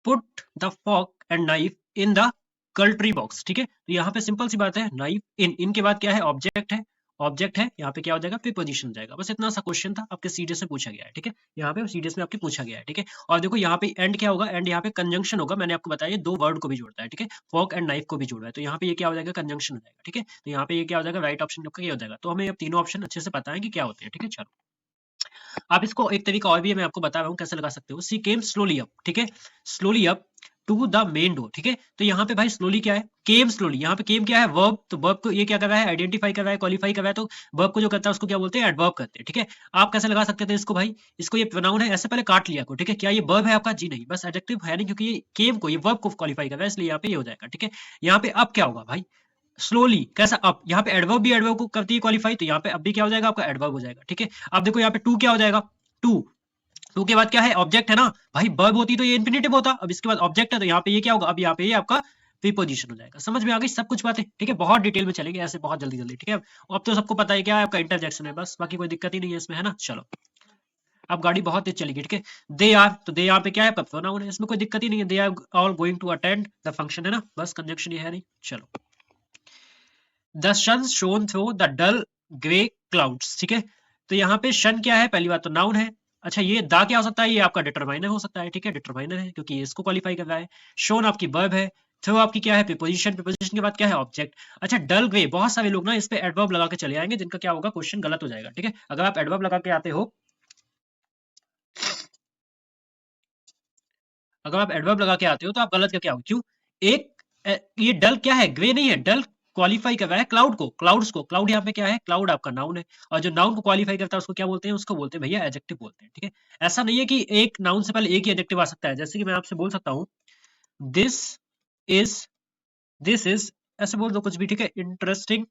put the fork and knife in the cutlery box, ठीक है? तो यहाँ पे सिंपल सी बात है, नाइफ इन के बाद क्या है? ऑब्जेक्ट है, ऑब्जेक्ट है, यहाँ पे क्या हो जाएगा? प्रीपोजिशन हो जाएगा। बस इतना सा क्वेश्चन था, आपके सीडीएस में पूछा गया है, ठीक है? यहाँ पे सीडीएस में आपके पूछा गया है, ठीक है? और देखो यहाँ पे एंड क्या होगा? एंड यहाँ पे कंजंक्शन होगा, मैंने आपको बताया दो वर्ड को भी जोड़ता है, ठीक है? फॉर्क एंड नाइफ को भी जोड़ रहा है, तो यहाँ पे ये क्या हो जाएगा? कंजंक्शन हो जाएगा, ठीक है? तो यहाँ पे ये क्या हो जाएगा? राइट ऑप्शन आपका ये हो जाएगा। तो हमें अब तीनों ऑप्शन अच्छे से पता है कि क्या होते हैं, ठीक है? चलो आप इसको एक तरीका और भी है, मैं आपको बता रहा हूँ कैसे लगा सकते हो। सी केम स्लोली अप, ठीक है? Slowly up to the main door, ठीक है? तो यहाँ पे भाई स्लोली क्या है? Came slowly. यहाँ पे केम क्या है? वर्ब। तो वर्ब को ये क्या कर रहा है? आइडेंटिफाई कर रहा है, क्वालिफाई कर रहा है। तो वर्ब को जो करता है उसको क्या बोलते हैं? एडवर्ब करते हैं, ठीक है? आप कैसे लगा सकते थे इसको भाई? इसको ये प्रोनाउन है, ऐसे पहले काट लिया को, ठीक है? क्या ये वर्ब है आपका? जी नहीं, बस एडजेक्टिव है नहीं, क्योंकि ये केम को, ये वर्ब को क्वालिफाई कर रहा है, इसलिए यहाँ पे ये हो जाएगा, ठीक है? यहाँ पे अब क्या होगा भाई? स्लोली कैसा? अप। यहाँ पे एडवर्ब भी एडवर्ब को करती है क्वालिफाई, तो यहाँ पे अब भी क्या हो जाएगा? आपका एडवर्ब हो जाएगा, ठीक है? अब देखो यहाँ पे टू क्या हो जाएगा? टू, टू के बाद क्या है? ऑब्जेक्ट है ना भाई। वर्ब होती तो ये इन्फिनिटिव होता, अब इसके बाद ऑब्जेक्ट है, तो यहाँ पे ये क्या होगा? अब यहाँ पे ये आपका प्रीपोजिशन हो जाएगा। समझ में आ गई सब कुछ बातें, ठीक है? बहुत डिटेल में चलेंगे ऐसे, बहुत जल्दी जल्दी, ठीक है? अब तो सबको पता है क्या है आपका? इंटरजेक्शन है, बस बाकी कोई दिक्कत ही नहीं है इसमें, है ना? चलो अब गाड़ी बहुत तेज चलेगी, ठीक है? दे आर, तो दे आर पे क्या है? प्रोनाउन है, इसमें कोई दिक्कत ही नहीं है। They are all going to attend the function, है ना? बस कंजक्शन ये है नहीं। चलो the sun shone through the dull grey clouds, ठीक है? तो यहाँ पे शन क्या है? पहली बात तो नाउन है। अच्छा ये दा क्या हो सकता है? ये आपका डिटरमाइनर हो सकता है, ठीक है? डिटरमाइनर है क्योंकि ये इसको क्वालिफाई कर रहा है। शोन आपकी वर्ब है। थ्रो आपकी क्या है? प्रीपोजिशन। प्रीपोजिशन के बाद क्या है? ऑब्जेक्ट। अच्छा डल ग्रे, बहुत सारे लोग ना इस पे एडवर्ब लगा के चले आएंगे, जिनका क्या होगा? क्वेश्चन गलत हो जाएगा, ठीक है? अगर आप एडवर्ब लगा के आते हो, अगर आप एडवर्ब लगा के आते हो तो आप गलत करके आओगे। क्यों? एक ये डल क्या है? ग्रे नहीं है, डल क्वालिफाई कर रहा है क्लाउड को, क्लाउड्स को। क्लाउड यहाँ पे क्या है? क्लाउड आपका नाउन है, और जो नाउन को क्वालिफाई करता है उसको क्या बोलते हैं? उसको बोलते हैं भैया एडजेक्टिव बोलते हैं, ठीक है? ऐसा नहीं है कि एक नाउन से पहले एक ही एडजेक्टिव आ सकता है। जैसे कि मैं आपसे बोल सकता हूँ दिस इज, दिस इज, ऐसे बोल दो कुछ भी, ठीक है? इंटरेस्टिंग,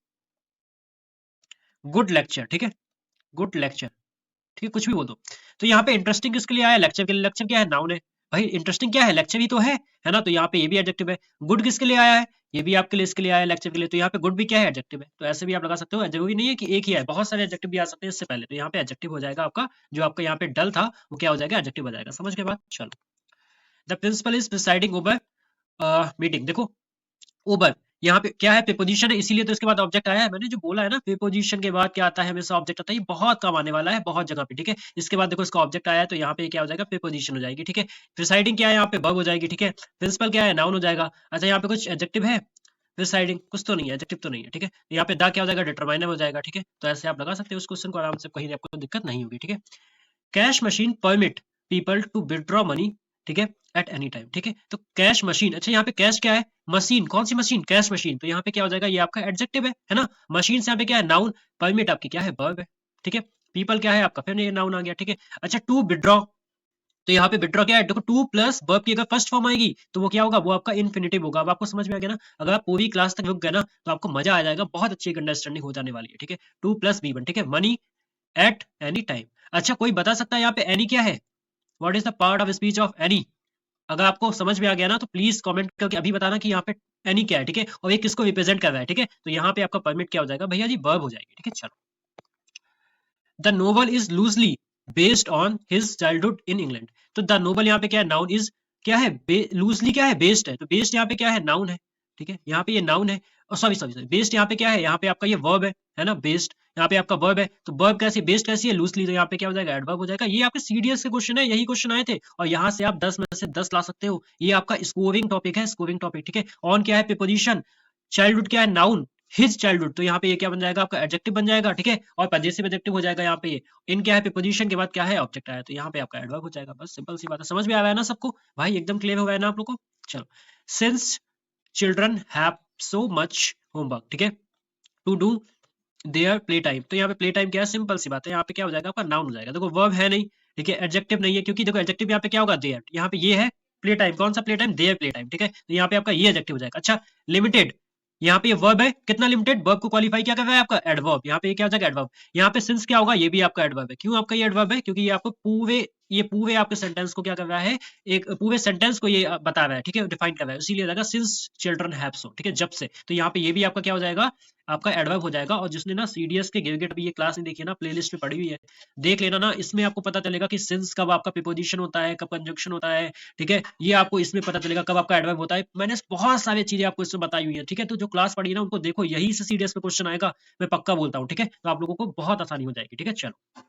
गुड लेक्चर, ठीक है? गुड लेक्चर, ठीक है? कुछ भी बोल दो। तो यहाँ पे इंटरेस्टिंग किसके लिए आया? लेक्चर के लिए। लेक्चर क्या है? नाउन है भाई। इंटरेस्टिंग क्या है? लेक्चर ही तो है ना? तो यहाँ पे ये भी एडजेक्टिव है। गुड किसके लिए आया है? ये भी आपके लिए, इसके लिए आया है, लेक्चर के लिए। तो यहाँ पे गुड भी क्या है? एडजेक्टिव है। तो ऐसे भी आप लगा सकते हो, जरूरी नहीं है कि एक ही है, बहुत सारे एडजेक्टिव भी आ सकते हैं इससे पहले। तो यहाँ पे एडजेक्टिव हो जाएगा आपका, जो आपका यहाँ पे डल था वो क्या हो जाएगा? एडजेक्टिव हो जाएगा। समझ के बाद चलो the principal is presiding over meeting. देखो ओवर, यहाँ पे क्या है, प्रीपोजिशन है, इसीलिए तो इसके बाद ऑब्जेक्ट आया है। मैंने जो बोला है ना, प्रीपोजिशन के बाद क्या आता है, हमेशा ऑब्जेक्ट आता है। ये बहुत कम आने वाला है, बहुत जगह पे, ठीक है। इसके बाद देखो इसका ऑब्जेक्ट आया है, तो यहाँ पे क्या हो जाएगा, प्रीपोजिशन हो जाएगी, ठीक है। प्रिसाइडिंग क्या है, यहाँ पे वर्ब हो जाएगी, ठीक है। प्रिंसिपल क्या है, नाउन हो जाएगा। अच्छा, यहाँ पे कुछ एडजेक्टिव है, प्रिसाइडिंग कुछ तो नहीं है, एडजेक्टिव तो नहीं है, ठीक है। यहाँ पे दा क्या हो जाएगा, डिटरमाइनर हो जाएगा, ठीक है। तो ऐसे आप लगा सकते हो उस क्वेश्चन को आराम से, कहीं आपको दिक्कत नहीं होगी, ठीक है। Cash machine permit people to withdraw money, ठीक है, एट एनी टाइम, ठीक है। तो कैश मशीन, अच्छा यहाँ पे कैश क्या है, मशीन, कौन सी मशीन, कैश मशीन, तो यहाँ पे क्या हो जाएगा, ये आपका एडजेक्टिव है ना। मशीन से यहाँ पे क्या है, नाउन, परमिट आपकी क्या है, वर्ब है, ठीक है। पीपल क्या है आपका, फिर ये नाउन आ गया, ठीक है। अच्छा, टू विथड्रॉ, तो यहाँ पे विथड्रॉ क्या है, देखो टू प्लस वर्ब की अगर फर्स्ट फॉर्म आएगी तो वो क्या होगा, वो आपका इन्फिनिटिव होगा। अब आपको समझ में आ गया ना। अगर आप पूरी क्लास तक रुक गए ना तो आपको मजा आ जाएगा, बहुत अच्छी एक अंडरस्टैंडिंग हो जाने वाली है, ठीक है। टू प्लस बी वन, ठीक है, मनी एट एनी टाइम। अच्छा, कोई बता सकता है यहाँ पे एनी क्या है, what is the part of speech of any? अगर आपको समझ में आ गया ना तो प्लीज कमेंट करके अभी बताना कि यहाँ पे एनी क्या है, ठीक है, और ये किसको रिप्रेजेंट कर रहा है, ठीक है। तो यहाँ पे आपका परमिट क्या हो जाएगा भैया जी, वर्ब हो जाएगी, ठीक है। चलो, the novel is loosely based on his childhood in England. तो द नोवेल यहाँ पे क्या है, नाउन, इज क्या है, लूजली क्या है, बेस्ड है, तो बेस्ड यहाँ पे क्या है, नाउन है, ठीक है। यहाँ पे ये नाउन है, और सॉरी सॉरी सॉरी, बेस्ड यहाँ पे क्या है, यहाँ पे आपका ये वर्ब है ना, बेस्ड यहाँ पे आपका वर्ब है। तो वर्ब कैसी, बेस्ड कैसी है, लूजली, तो यहाँ पे क्या हो जाएगा, एडवर्ब हो जाएगा। ये आपके सीडीएस के क्वेश्चन है, यही क्वेश्चन आए थे, और यहाँ से आप 10 में से 10 ला सकते हो। ये आपका स्कोरिंग टॉपिक है, स्कोरिंग टॉपिक, ठीक है। ऑन क्या है, प्रीपोजिशन, चाइल्डहुड क्या है, नाउन, हिज चाइल्डहुड, तो यहाँ पे ये क्या बन जाएगा, आपका एडजेक्टिव बन जाएगा, ठीक है। और पजेसिव एडजेक्टिव हो जाएगा यहाँ पे ये। इन क्या है, प्रीपोजिशन के बाद क्या है, ऑब्जेक्ट आया, तो यहाँ पे आपका एडवर्ब हो जाएगा। बस सिंपल सी बात है, समझ में आ रहा है ना सबको भाई, एकदम क्लियर हो गया है ना आप लोग को। चलो, since children have so much homework, ठीक है, to do their play time, तो यहाँ पे प्ले टाइम क्या है, सिंपल सी बात है, यहाँ पे क्या हो जाएगा, आपका नाउन हो जाएगा। देखो वर्ब है नहीं, ठीक है, एडजेक्टिव नहीं है, क्योंकि देखो एडजेक्टिव यहाँ पे क्या होगा, देयर, यहाँ पे ये है प्ले टाइम, कौन सा play time, their play time, ठीक है। तो यहाँ पे आपका ये एडजेक्टिव हो जाएगा। अच्छा, लिमिटेड, यहाँ पे ये वर्ब है, कितना लिमिटेड, वर्ब को क्वालिफाई क्या कर रहा है आपका, एडवर्ब, यहाँ पे ये क्या हो जाएगा, एडवर्ब। यहाँ पे सिंस क्या होगा, ये भी आपका एडवर्ब है। क्यों आपका ये एडवर्ब है, क्योंकि ये आपको पूरे आपके सेंटेंस को क्या कर रहा है, एक पूरे सेंटेंस को ये बता रहा है, ठीक है, डिफाइन कर रहा है, इसीलिए हो जाएगा सिंस चिल्ड्रन हैव सो, ठीक है, जब से। तो यहाँ पे ये भी आपका क्या हो जाएगा, आपका एडवर्ब हो जाएगा। और जिसने ना सीडीएस के गिरगिट भी ये क्लास नहीं देखी है ना, प्लेलिस्ट में पड़ी हुई है, देख लेना ना, इसमें आपको पता चलेगा कि सिंस कब आपका प्रीपोजिशन होता है, कब कंजंक्शन होता है, ठीक है। ये आपको इसमें पता चलेगा कब आपका एडवर्ब होता है। मैंने बहुत सारी चीजें आपको इसमें बताई हुई है, ठीक है। तो जो क्लास पढ़ी है ना उनको देखो, यही से सीडीएस में क्वेश्चन आएगा, मैं पक्का बोलता हूँ, ठीक है। तो आप लोगों को बहुत आसानी हो जाएगी, ठीक है। चलो,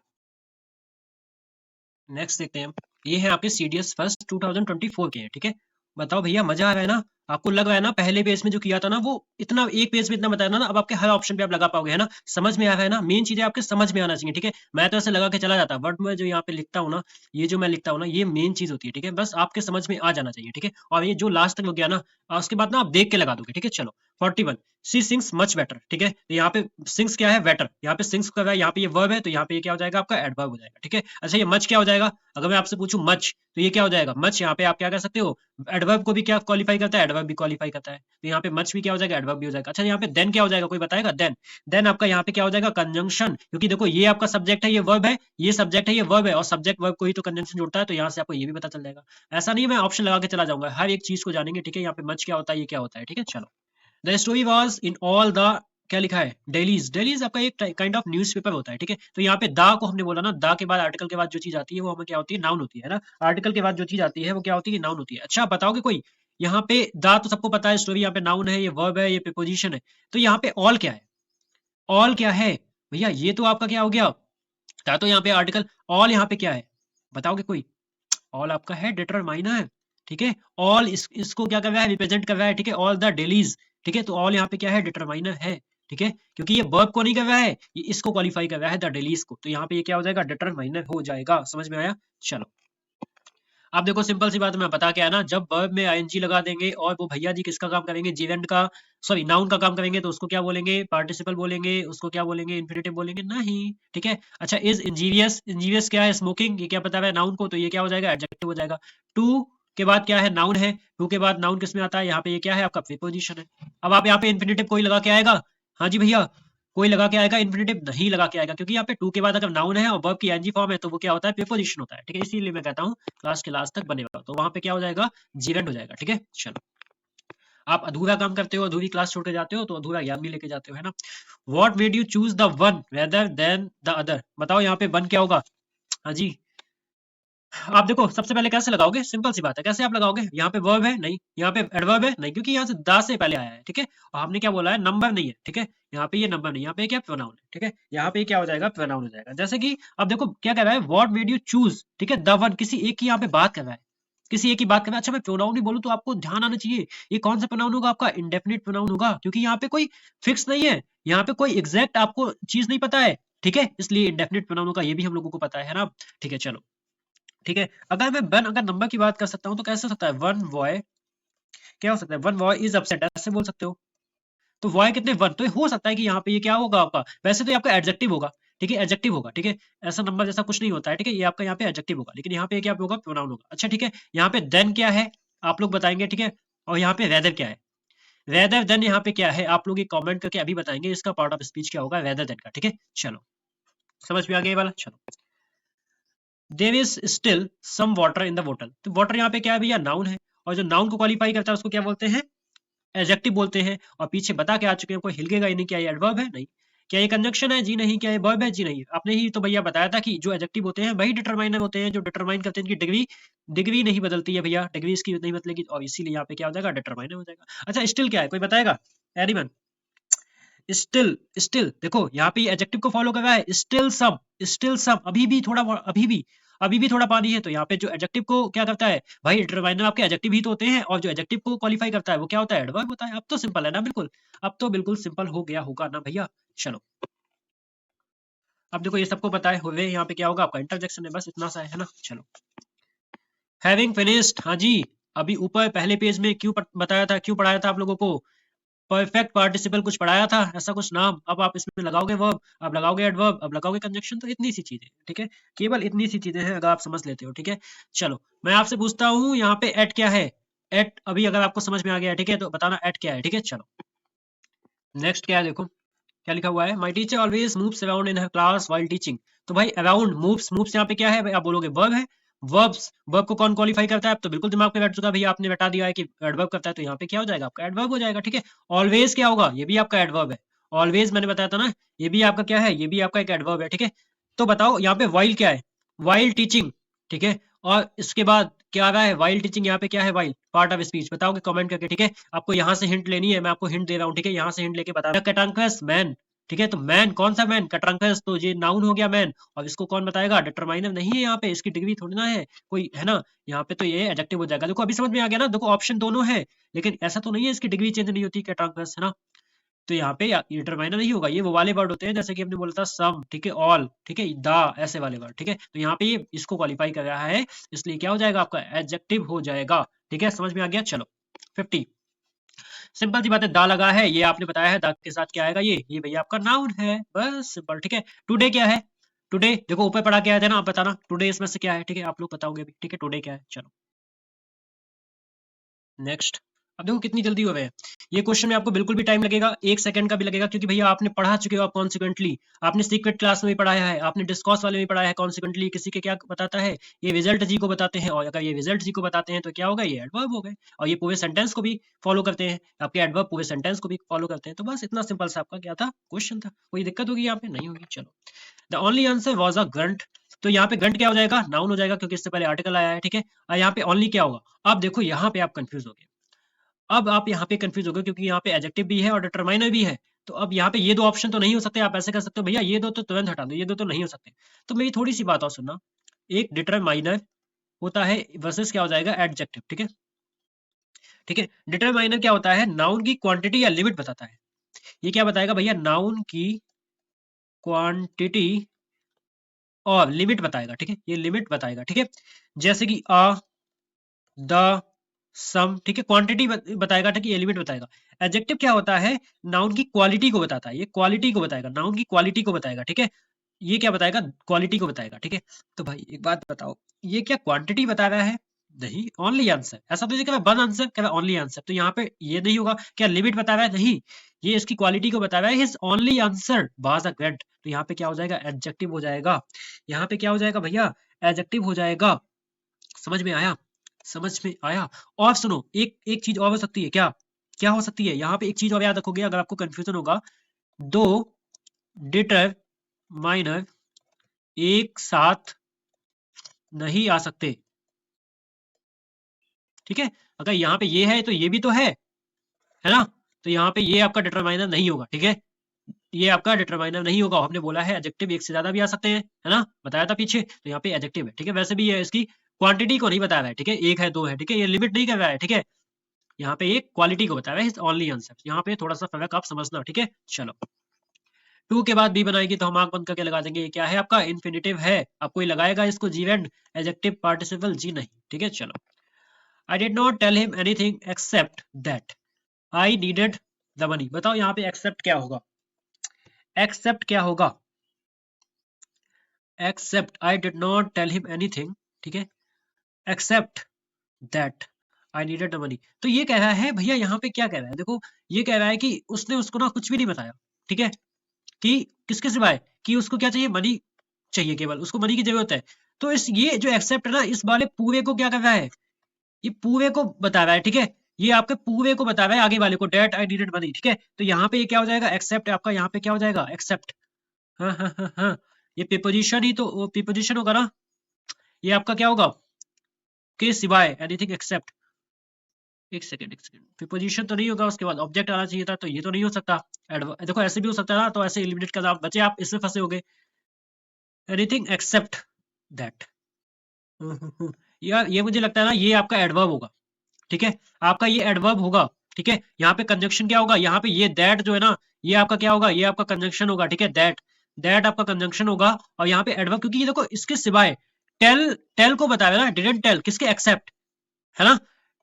नेक्स्ट देखते हैं हम। ये है आपके सीडीएस फर्स्ट 2024 के हैं, ठीक है। बताओ भैया, मजा आ रहा है ना, आपको लग रहा है ना, पहले पेज में जो किया था ना वो इतना, एक पेज में इतना बताया था ना, अब आपके हर ऑप्शन पे आप लगा पाओगे, है ना, समझ में आ रहा है ना। मेन चीजें आपके समझ में आना चाहिए, ठीक है। मैं तो ऐसे लगा के चला जाता, बट मैं जो यहाँ पे लिखता हूँ ना, ये जो मैं लिखता हूँ ना, ये मेन चीज होती है, ठीक है। बस आपके समझ में आ जाना चाहिए, ठीक है। और ये जो लास्ट तक हो गया ना, उसके बाद ना आप देख के लगा दोगे, ठीक है। चलो, 41, सी सिंग्स मच बेटर, ठीक है। तो यहाँ पे सिंग्स क्या है, बेटर, यहाँ पे सिंग्स का है, यहाँ पे ये वर्ब है, तो यहाँ पे ये क्या हो जाएगा, आपका एडवर्ब हो जाएगा, ठीक है। अच्छा, ये मच क्या हो जाएगा, अगर मैं आपसे पूछूं मच, तो ये क्या हो जाएगा, मच, यहाँ पे आप क्या कर सकते हो, एडवर्ब को भी क्या क्वालिफाई करता है, एडवर्ब भी क्वालिफाई करता है, तो यहाँ पे मच भी क्या हो जाएगा, एडवर्ब भी हो जाएगा। अच्छा, यहाँ पे देन क्या हो जाएगा, कोई बताएगा, देन, देन आपका यहाँ पे क्या हो जाएगा, कंजंक्शन, क्योंकि देखो ये आपका सब्जेक्ट है, ये वर्ब है, ये सब्जेक्ट है, ये वर्ब है, और सब्जेक्ट वर्ब को ही तो कंजंक्शन जोड़ता है, तो यहाँ से आपको ये भी पता चल जाएगा। ऐसा नहीं है मैं ऑप्शन लगा के चला जाऊंगा, हर एक चीज को जानेंगे, ठीक है। यहाँ पे मच क्या होता है, ये क्या होता है, ठीक है। चलो, the story was in all the, क्या लिखा है, डेलीज, डेलीज आपका एक काइंड ऑफ न्यूज़पेपर होता है, ठीक है। तो यहाँ पे दा को हमने बोला ना, दा के बाद आर्टिकल के बाद जो चीज आती है वो हमें क्या होती है, नाउन होती है ना। आर्टिकल के बाद जो चीज आती है वो क्या होती है, नाउन होती है। अच्छा, बताओगे कोई, यहाँ पे दा तो सबको पता है, स्टोरी यहाँ पे नाउन है, ये वर्ब है, ये प्रीपोजिशन है, तो यहाँ पे ऑल क्या है, ऑल क्या है भैया, ये तो आपका क्या हो गया, दा तो यहाँ पे आर्टिकल, ऑल यहाँ पे क्या है, बताओगे कोई, ऑल आपका है डिटरमाइनर, ठीक है। ऑल इसको क्या कर रहा है, रिप्रेजेंट कर रहा है, ठीक है, ऑल द डेलीज, ठीक है। तो ऑल यहाँ पे क्या है, डिटरमाइनर है, ठीक है, क्योंकि ये वर्ब को नहीं कर रहा है, ये इसको क्वालिफाई कर रहा है, द डेलीज को, तो यहाँ पे ये क्या हो जाएगा, डिटरमाइनर हो जाएगा। समझ में आया। चलो, अब देखो सिंपल सी बात मैं बता के आया ना, जब वर्ब में आईएनजी लगा देंगे और वो भैया जी किसका काम करेंगे, जीवेंट का, सॉरी नाउन का काम करेंगे, तो उसको क्या बोलेंगे, पार्टिसिपल बोलेंगे, उसको क्या बोलेंगे, इन्फिनेटिव बोलेंगे नहीं, ठीक है। अच्छा, इज इंजीरियस, इंजीरियस क्या है, स्मोकिंग, ये क्या पता है नाउन को, तो ये क्या हो जाएगा, एडजेक्टिव हो जाएगा। टू के बाद क्या है, नाउन है, टू के बाद नाउन किस में आता है, यहाँ पे ये क्या है, आपका प्रीपोजिशन है। अब आप यहाँ पे इन्फिनेटिव कोई लगा के आएगा, हाँ जी भैया, कोई लगा के आएगा, इन्फिनेटिव नहीं लगा के आएगा, क्योंकि यहाँ पे टू के बाद अगर नाउन है और वर्ब की एनजी फॉर्म है तो वो क्या होता है, प्रीपोजिशन होता है, ठीक है। इसीलिए मैं कहता हूँ क्लास के लास्ट तक बनेगा, तो वहां पे क्या हो जाएगा, जीरेंड हो जाएगा, ठीक है। चलो, आप अधूरा काम करते हो, अधूरी क्लास छोड़ के जाते हो, तो अधूरा ज्ञान भी लेके जाते हो, है ना। What made you choose the one rather than the other, बताओ यहाँ पे वन क्या होगा, हाँ जी, आप देखो सबसे पहले कैसे लगाओगे, सिंपल सी बात है, कैसे आप लगाओगे, यहाँ पे वर्ब है नहीं, यहाँ पे एडवर्ब है नहीं, क्योंकि यहाँ से दा से पहले आया है, ठीक है। और हमने क्या बोला है, नंबर नहीं है, ठीक है। यहाँ पे ये नंबर नहीं, यहाँ पे क्या प्रोनाउन है, ठीक है। यहाँ पे क्या हो जाएगा, प्रोनाउन हो जाएगा। जैसे कि अब देखो क्या कर रहा है, व्हाट मेड यू चूज, ठीक है, द वन, किसी एक की यहाँ पे बात कर रहा है, किसी एक की बात कर रहा है। अच्छा मैं प्रोनाउन ही बोलूं तो आपको ध्यान आना चाहिए, ये कौन सा प्रोनाउन होगा, आपका इंडेफिनिट प्रोनाउन होगा, क्योंकि यहाँ पे कोई फिक्स नहीं है, यहाँ पे कोई एग्जैक्ट आपको चीज नहीं पता है, ठीक है, इसलिए इंडेफिनिट प्रोनाउन होगा, ये भी हम लोगों को पता है ना। ठीक है चलो, ठीक है। अगर मैं वन, अगर नंबर की बात कर सकता हूँ तो कैसे हो सकता है, वन बॉय, क्या हो सकता है, वन बॉय इज अपसेट, ऐसे बोल सकते हो। तो बॉय कितने, वन, तो हो सकता है कि यहाँ पे ये क्या होगा आपका, वैसे तो ये आपका एडजेक्टिव होगा, ठीक है, एडजेक्टिव होगा, ठीक है। ऐसा नंबर जैसा कुछ नहीं होता है, ठीक है, ये आपका यहाँ पे एडजेक्टिव होगा, लेकिन यहाँ पे क्या होगा, प्रोनाउन होगा। अच्छा ठीक है, यहाँ पे देन क्या है आप लोग बताएंगे, ठीक है। और यहाँ पे वेदर क्या है, वेदर देन यहाँ पे क्या है, आप लोग ये कमेंट करके अभी बताएंगे, इसका पार्ट ऑफ स्पीच क्या होगा वेदर देन का, ठीक है। चलो समझ में आ गया ये वाला, चलो। There is still some water in the बोतल, तो वाटर यहाँ पे क्या है भैया, नाउन है, और जो नाउन को क्वालिफाई करता है उसको क्या बोलते हैं, एडजेक्टिव बोलते हैं। और पीछे बता के आ चुके हैं, कोई हिलकेगा ही नहीं, क्या ये एडवर्ब है, नहीं। क्या ये कंजंक्शन है, जी नहीं। क्या ये वर्ब है, जी नहीं। आपने ही तो भैया बताया था कि जो एडजेक्टिव होते हैं वही डिटरमाइनर होते हैं, जो डिटरमाइन करते हैं, इनकी डिग्री डिग्री नहीं बदलती है भैया, डिग्री इसकी नहीं बदलेगी, और इसीलिए यहाँ पे क्या हो जाएगा, डिटरमाइनर हो जाएगा। अच्छा स्टिल क्या है, कोई बताएगा, एनीवन, स्टिल, स्टिल देखो यहाँ पे एडजेक्टिव को फॉलो कर रहा है, स्टिल सम, स्टिल सम, अभी भी थोड़ा पानी है, तो यहाँ पे जो एडजेक्टिव को क्या करता है भाई, डिटरमाइनर आपके एडजेक्टिव ही तो होते हैं, और जो एडजेक्टिव को क्वालिफाई करता है वो क्या होता है, एडवर्ब होता है। अब तो सिंपल है ना, बिल्कुल, अब तो बिल्कुल सिंपल हो गया होगा ना भैया। चलो अब देखो ये सबको पता है, हुए यहाँ पे क्या होगा आपका, इंटरजेक्शन है, बस इतना सा है ना। चलो हैविंग फिनिश्ड, हाँ जी, अभी ऊपर पहले पेज में क्यों बताया था, क्यों पढ़ाया था आप लोगों को, परफेक्ट पार्टिसिपल कुछ पढ़ाया था, ऐसा कुछ नाम, अब आप इसमें लगाओगे वर्ब, अब लगाओगे एडवर्ब, अब लगाओगे कंजक्शन, तो इतनी सी चीजें, ठीक है, केवल इतनी सी चीजें हैं, अगर आप समझ लेते हो, ठीक है। चलो मैं आपसे पूछता हूँ यहाँ पे एट क्या है, एट अभी अगर आपको समझ में आ गया है, ठीक है, तो बताना एट क्या है, ठीक है। चलो नेक्स्ट क्या है, देखो क्या लिखा हुआ है, my teacher always moves around in her class while teaching, तो भाई अराउंड, मूव्स, मूव्स यहाँ पे क्या है भाई, आप बोलोगे वर्ब है, वर्ब्स, वर्ब को कौन क्वालिफाई करता है, अब तो बिल्कुल दिमाग पे बैठ चुका है भैया, आपने बता दिया है कि एडवर्ब करता है, तो यहाँ पे क्या हो जाएगा आपका, एडवर्ब हो जाएगा, ठीक है। ऑलवेज क्या होगा, ये भी आपका एडवर्ब है, ऑलवेज मैंने बताया था ना, ये भी आपका क्या है, ये भी आपका एक एडवर्ब है, ठीक है। तो बताओ यहाँ पे वाइल क्या है, वाइल टीचिंग, ठीक है। और इसके बाद क्या आ रहा है, वाइल टीचिंग, यहाँ पे क्या है, वाइल पार्ट ऑफ स्पीच, बताओगे कमेंट करके, ठीक है। आपको यहाँ से हिंट लेनी है, मैं आपको हिंट दे रहा हूँ, ठीक है, यहाँ से हिंट लेके बता रहा हूँ, कैटांकस मैन, ठीक है। तो मैन कौन सा मैन, कैटांकस, तो ये नाउन हो गया मैन, और इसको कौन बताएगा, डिटरमाइनर नहीं है यहाँ पे, इसकी डिग्री थोड़ी ना है कोई, है ना। यहाँ पे तो ये एडजेक्टिव हो जाएगा, देखो अभी समझ में आ गया ना, देखो ऑप्शन दोनों है, लेकिन ऐसा तो नहीं है इसकी डिग्री चेंज नहीं होती, कैटांकस, है ना। तो यहाँ पे डिटरमाइनर नहीं होगा, ये वो वाले वर्ड होते हैं जैसे कि हमने बोला था सम, ठीक है, ऑल, ठीक है, द, ऐसे वाले वर्ड, ठीक है। तो यहाँ पे ये इसको क्वालिफाई कर रहा है, इसलिए क्या हो जाएगा आपका, एडजेक्टिव हो जाएगा, ठीक है, समझ में आ गया। चलो 50, सिंपल सी बात है, दा लगा है, ये आपने बताया है, दा के साथ क्या आएगा, ये भैया आपका नाउन है, बस सिंपल, ठीक है। टुडे क्या है, टुडे देखो ऊपर पढ़ा के आए थे ना, आप बताना टुडे इसमें से क्या है, ठीक है, आप लोग बताओगे भी, ठीक है, टुडे क्या है। चलो नेक्स्ट, अब देखो कितनी जल्दी हो गए हैं, ये क्वेश्चन में आपको बिल्कुल भी टाइम लगेगा, 1 सेकंड का भी लगेगा, क्योंकि भैया आपने पढ़ा चुके हो, आप कॉन्सिक्वेंटली, आपने सीक्रेट क्लास में भी पढ़ाया है, आपने डिस्कॉर्स वाले में भी पढ़ाया है, कॉन्सिक्वेंटली किसी के क्या बताता है, ये रिजल्ट जी को बताते हैं, और अगर ये रिजल्ट जी को बताते हैं तो क्या होगा, ये एडवर्ब हो गए, और ये पूरे सेंटेंस को भी फॉलो करते हैं, आपके एडवर्ब पूरे सेंटेंस को भी फॉलो करते हैं। तो बस इतना सिंपल सा आपका क्या था, क्वेश्चन था, कोई दिक्कत होगी यहाँ पे, नहीं होगी। चलो the only answer was a grunt, तो यहाँ पे ग्रंट क्या हो जाएगा, नाउन हो जाएगा, क्योंकि इससे पहले आर्टिकल आया है, ठीक है। और यहाँ पे ओनली क्या होगा, अब देखो यहाँ पे आप कंफ्यूज हो गए, अब आप यहाँ पे कंफ्यूज हो गए, क्योंकि यहाँ पे एडजेक्टिव भी है और डिटरमाइनर भी है, तो अब यहाँ पे ये दो ऑप्शन तो नहीं हो सकते, आप ऐसे कर सकते हो भैया ये दो तो तुरंत हटा दो, ये दो तो नहीं हो सकते। तो मेरी थोड़ी सी बात और सुनना, एक डिटरमाइनर होता है वर्सेस क्या हो जाएगा, एडजेक्टिव, ठीक है, ठीक है। डिटरमाइनर क्या होता है, नाउन की क्वांटिटी या लिमिट बताता है, ये क्या बताएगा भैया, नाउन की क्वांटिटी और लिमिट बताएगा, ठीक है, ये लिमिट बताएगा, ठीक है। जैसे कि द, सम, ठीक है, क्वांटिटी बताएगा, ठीक है, ये लिमिट बताएगा। एडजेक्टिव क्या होता है, नाउन की क्वालिटी को बताता है, ये क्वालिटी को बताएगा, नाउन की क्वालिटी को बताएगा, ठीक है, ये क्या बताएगा, क्वालिटी को बताएगा, ठीक है। तो भाई एक बात बताओ, ये क्या क्वांटिटी बता रहा है, नहीं, ओनली आंसर, ऐसा तो नहीं कह रहा वन आंसर, कह रहा ओनली आंसर, तो यहाँ पे ये नहीं होगा, क्या लिमिट बता रहा है, नहीं, ये इसकी क्वालिटी को बता रहा है, his only answer was a great, तो यहाँ पे क्या हो जाएगा, एडजेक्टिव हो जाएगा, यहाँ पे क्या हो जाएगा भैया, एडजेक्टिव हो जाएगा, समझ में आया, समझ में आया। और सुनो, एक एक चीज और हो सकती है, क्या क्या हो सकती है, यहाँ पे एक चीज और याद रखोगे अगर आपको कंफ्यूजन होगा, दो डिटरमाइनर एक साथ नहीं आ सकते, ठीक है। अगर यहाँ पे ये है तो ये भी तो है ना, तो यहाँ पे ये आपका डिटरमाइनर नहीं होगा, ठीक है। ये आपका डिटरमाइनर नहीं होगा, हमने बोला है एडजेक्टिव एक से ज्यादा भी आ सकते हैं, है ना, बताया था पीछे, तो यहाँ पे एडजेक्टिव है, ठीक है। वैसे भी ये इसकी क्वांटिटी को नहीं बताया है, ठीक है, एक है दो है, ठीक है, ये लिमिट नहीं कर रहा है, ठीक है। यहाँ पे ये क्वालिटी को बताया है, ओनली आंसर, यहाँ पे थोड़ा सा फर्क आप समझना, ठीक है। चलो, टू के बाद बी बनाएगी तो हम आंख बंद करके लगा देंगे, ये क्या है आपका इन्फिनिटिव है, आप कोई लगाएगा इसको जी एंड एडजेक्टिव पार्टिसिपल जी नहीं, ठीक है। चलो, I did not tell him anything except that I needed the money, बताओ यहाँ पे एक्सेप्ट क्या होगा, एक्सेप्ट क्या होगा, except I did not tell him anything, ठीक है, except that I needed the money. तो ये कह रहा है भैया, यहाँ पे क्या कह रहा है, देखो ये कह रहा है कि उसने उसको ना कुछ भी नहीं बताया, ठीक है, कि किसके सिवाय, कि उसको क्या चाहिए, मनी चाहिए, केवल उसको मनी की जरूरत है। तो इस ये जो एक्सेप्ट है ना, इस वाले पूरे को क्या कर रहा है, ये पूरे को बता रहा है, ठीक है, ये आपके पूरे को बता रहा है, आगे वाले को, डेट आई नीडेड मनी, ठीक है। तो यहाँ पे ये क्या हो जाएगा, एक्सेप्ट आपका यहाँ पे क्या हो जाएगा, एक्सेप्ट, हाँ हाँ हाँ हाँ, ये प्रीपोजिशन ही तो प्रीपोजिशन होगा ना, ये आपका क्या होगा, के सिवाय, एनीथिंग एक्सेप्ट, एक सेकंड, प्रीपोजिशन तो नहीं होगा, उसके बाद ऑब्जेक्ट आना चाहिए था, तो ये तो नहीं हो सकता। देखो ऐसे भी हो सकता है ना, तो ऐसे एलिमिनेट कर आप बचे, आप इसमें फंसे होगे, एनीथिंग एक्सेप्ट दैट। यार ये मुझे लगता है ना, ये आपका एडवर्ब होगा, ठीक है, आपका ये एडवर्ब होगा, ठीक है। यहाँ पे कंजंक्शन क्या होगा, यहाँ पे ये दैट जो है ना, ये आपका क्या होगा, ये आपका कंजंक्शन होगा, ठीक है, दैट, दैट आपका कंजंक्शन होगा। और यहाँ पे एडवर्ब, क्योंकि ये देखो इसके सिवाय, टेल, टेल को बताया ना, डिडंट टेल, किसके, एक्सेप्ट, है ना,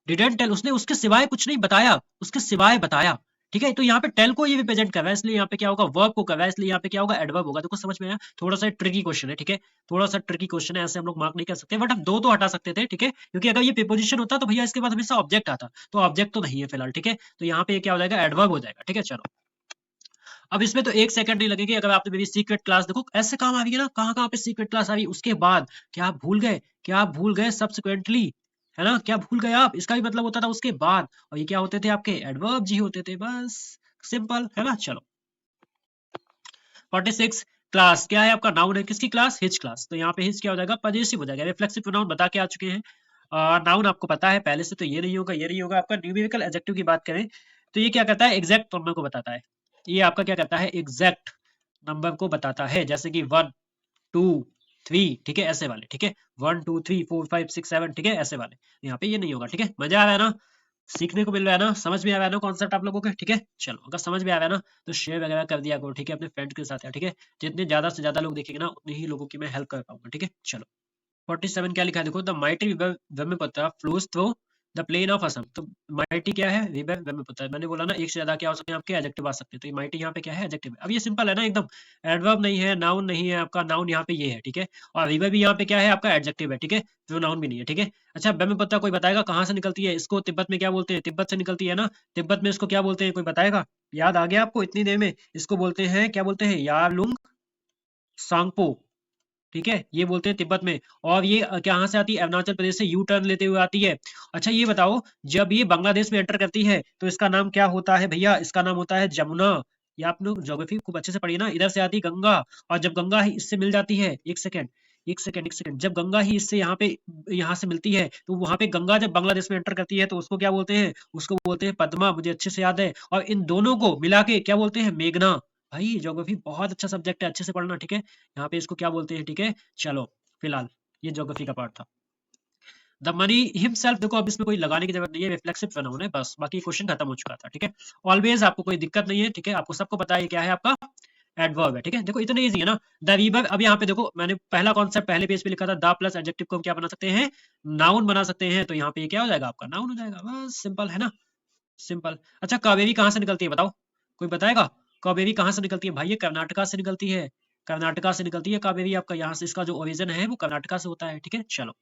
डिडंट टेल, उसने उसके सिवाय कुछ नहीं बताया, उसके सिवाय बताया, ठीक है। तो यहाँ पे टेल को ये रिप्रेजेंट कर रहा है, इसलिए यहाँ पे क्या होगा, वर्ब को कर रहा है, इसलिए यहाँ पे क्या होगा, एडवर्ब होगा। देखो समझ में आया, थोड़ा सा ट्रिकी क्वेश्चन है, ठीक है, थोड़ा सा ट्रिकी क्वेश्चन है, ऐसे हम लोग मार्क नहीं कर सकते, बट हम दो तो हटा सकते थे, ठीक है, क्योंकि अगर ये प्रीपोजिशन होता तो भैया इसके बाद हमेशा ऑब्जेक्ट आता, तो ऑब्जेक्ट तो नहीं है फिलहाल, ठीक है। तो यहाँ पे ये क्या हो जाएगा, एडवर्ब हो जाएगा, ठीक है। चलो, अब इसमें तो एक सेकंड नहीं लगेगी, अगर आपने मेरी सीक्रेट क्लास, देखो ऐसे काम आ रही है ना, कहाँ कहाँ पे सीक्रेट क्लास आ रही है, उसके बाद क्या आप भूल गए, क्या आप भूल गए सब्सिक्वेंटली, है ना, क्या भूल गए आप, इसका भी मतलब होता था उसके बाद, और ये क्या होते थे आपके, एडवर्ब जी होते थे, बस सिंपल है ना। चलो, 46 क्लास क्या है आपका, नाउन है, किसकी क्लास, हिज क्लास, तो यहाँ पे हिज क्या हो जाएगा, पजेसिव हो जाएगा, रिफ्लेक्सिव प्रोनाउन बता के आ चुके हैं। नाउन आपको पता है पहले से, तो ये नहीं होगा, ये नहीं होगा। आपका न्यूमेरिकल एडजेक्टिव की बात करें तो ये क्या कहता है, एग्जैक्ट नंबर को बताता है, ये आपका क्या कहता है, एग्जैक्ट नंबर को बताता है, जैसे कि 1 2 3, ठीक है, ऐसे वाले, ठीक है, 1 2 3 4 5 6 7, ठीक है, ऐसे वाले, यहाँ पे ये नहीं होगा, ठीक है। मजा आ रहा है ना, सीखने को मिल रहा है ना, समझ में आ रहा है ना कॉन्सेप्ट आप लोगों के, ठीक है। चलो, अगर समझ में आ रहा है ना तो शेयर वगैरह कर दिया करो, ठीक है, अपने फ्रेंड के साथ यार, ठीक है, जितने ज्यादा से ज्यादा लोग देखेंगे ना, उतने ही लोगों की मैं हेल्प कर पाऊंगा, ठीक है। चलो, 47 क्या लिखा है, देखो, the mighty river Brahmaputra flows through the plain of Assam, तो माइटी क्या है, रिवर ब्रह्मपुत्र, मैंने बोला ना एक से ज्यादा क्या हो सकते हैं आपके, एडजेक्टिव आ सकते हैं, तो ये माइटी यहाँ पे क्या है, एडजेक्टिव है। अब ये सिंपल है ना एकदम, एडवर्ब नहीं है, नाउन नहीं है आपका, नाउन यहाँ पे ये है, ठीक है, और रिवर भी यहाँ पे क्या है आपका, एडजेक्टिव है, ठीक है, जो नाउन भी नहीं है, ठीक है। अच्छा, ब्रह्मपुत्र कोई बताएगा कहाँ से निकलती है, इसको तिब्बत में क्या बोलते हैं, तिब्बत से निकलती है ना, तिब्बत में इसको क्या बोलते हैं, कोई बताएगा, याद आ गया आपको इतनी देर में, इसको बोलते हैं, क्या बोलते हैं, यारलुंग सांगपो, ठीक है, ये बोलते हैं तिब्बत में। और ये कहाँ से आती है, अरुणाचल प्रदेश से यू टर्न लेते हुए आती है। अच्छा ये बताओ, जब ये बांग्लादेश में एंटर करती है तो इसका नाम क्या होता है भैया, इसका नाम होता है जमुना। ये आप लोग ज्योग्राफी खूब अच्छे से पढ़िए ना, इधर से आती है गंगा, और जब गंगा ही इससे मिल जाती है, एक सेकंड, जब गंगा ही इससे यहाँ से मिलती है, तो वहां पे गंगा जब बांग्लादेश में एंटर करती है तो उसको क्या बोलते हैं, उसको बोलते हैं पद्मा, मुझे अच्छे से याद है। और इन दोनों को मिला के क्या बोलते हैं, मेघना। भाई ज्योग्राफी बहुत अच्छा सब्जेक्ट है, अच्छे से पढ़ना, ठीक है। यहाँ पे इसको क्या बोलते हैं, ठीक है। चलो, फिलहाल ये ज्योग्राफी का पार्ट था। द मनी हिमसेल्फ, देखो अब इसमें कोई लगाने की जरूरत नहीं है, रिफ्लेक्सिव प्रोनाउन है बस, बाकी क्वेश्चन खत्म हो चुका था, ठीक है। ऑलवेज आपको कोई दिक्कत नहीं है, ठीक है, आपको सबको पता है क्या है आपका, एडवर्ब है, ठीक है। देखो इतना इजी है ना, द वीवर, अब यहाँ पे देखो मैंने पहला कॉन्सेप्ट पहले पेज पे लिखा था, द प्लस एडजेक्टिव को हम क्या बना सकते हैं, नाउन बना सकते हैं, तो यहाँ पे ये क्या हो जाएगा आपका, नाउन हो जाएगा, बस सिंपल है ना, सिंपल। अच्छा, कावेरी कहाँ से निकलती है बताओ, कोई बताएगा, कावेरी कहाँ से निकलती है भाई, ये कर्नाटका से निकलती है, कर्नाटका से निकलती है कावेरी आपका, यहाँ से इसका जो ओरिजिन है वो कर्नाटका से होता है, ठीक है। चलो,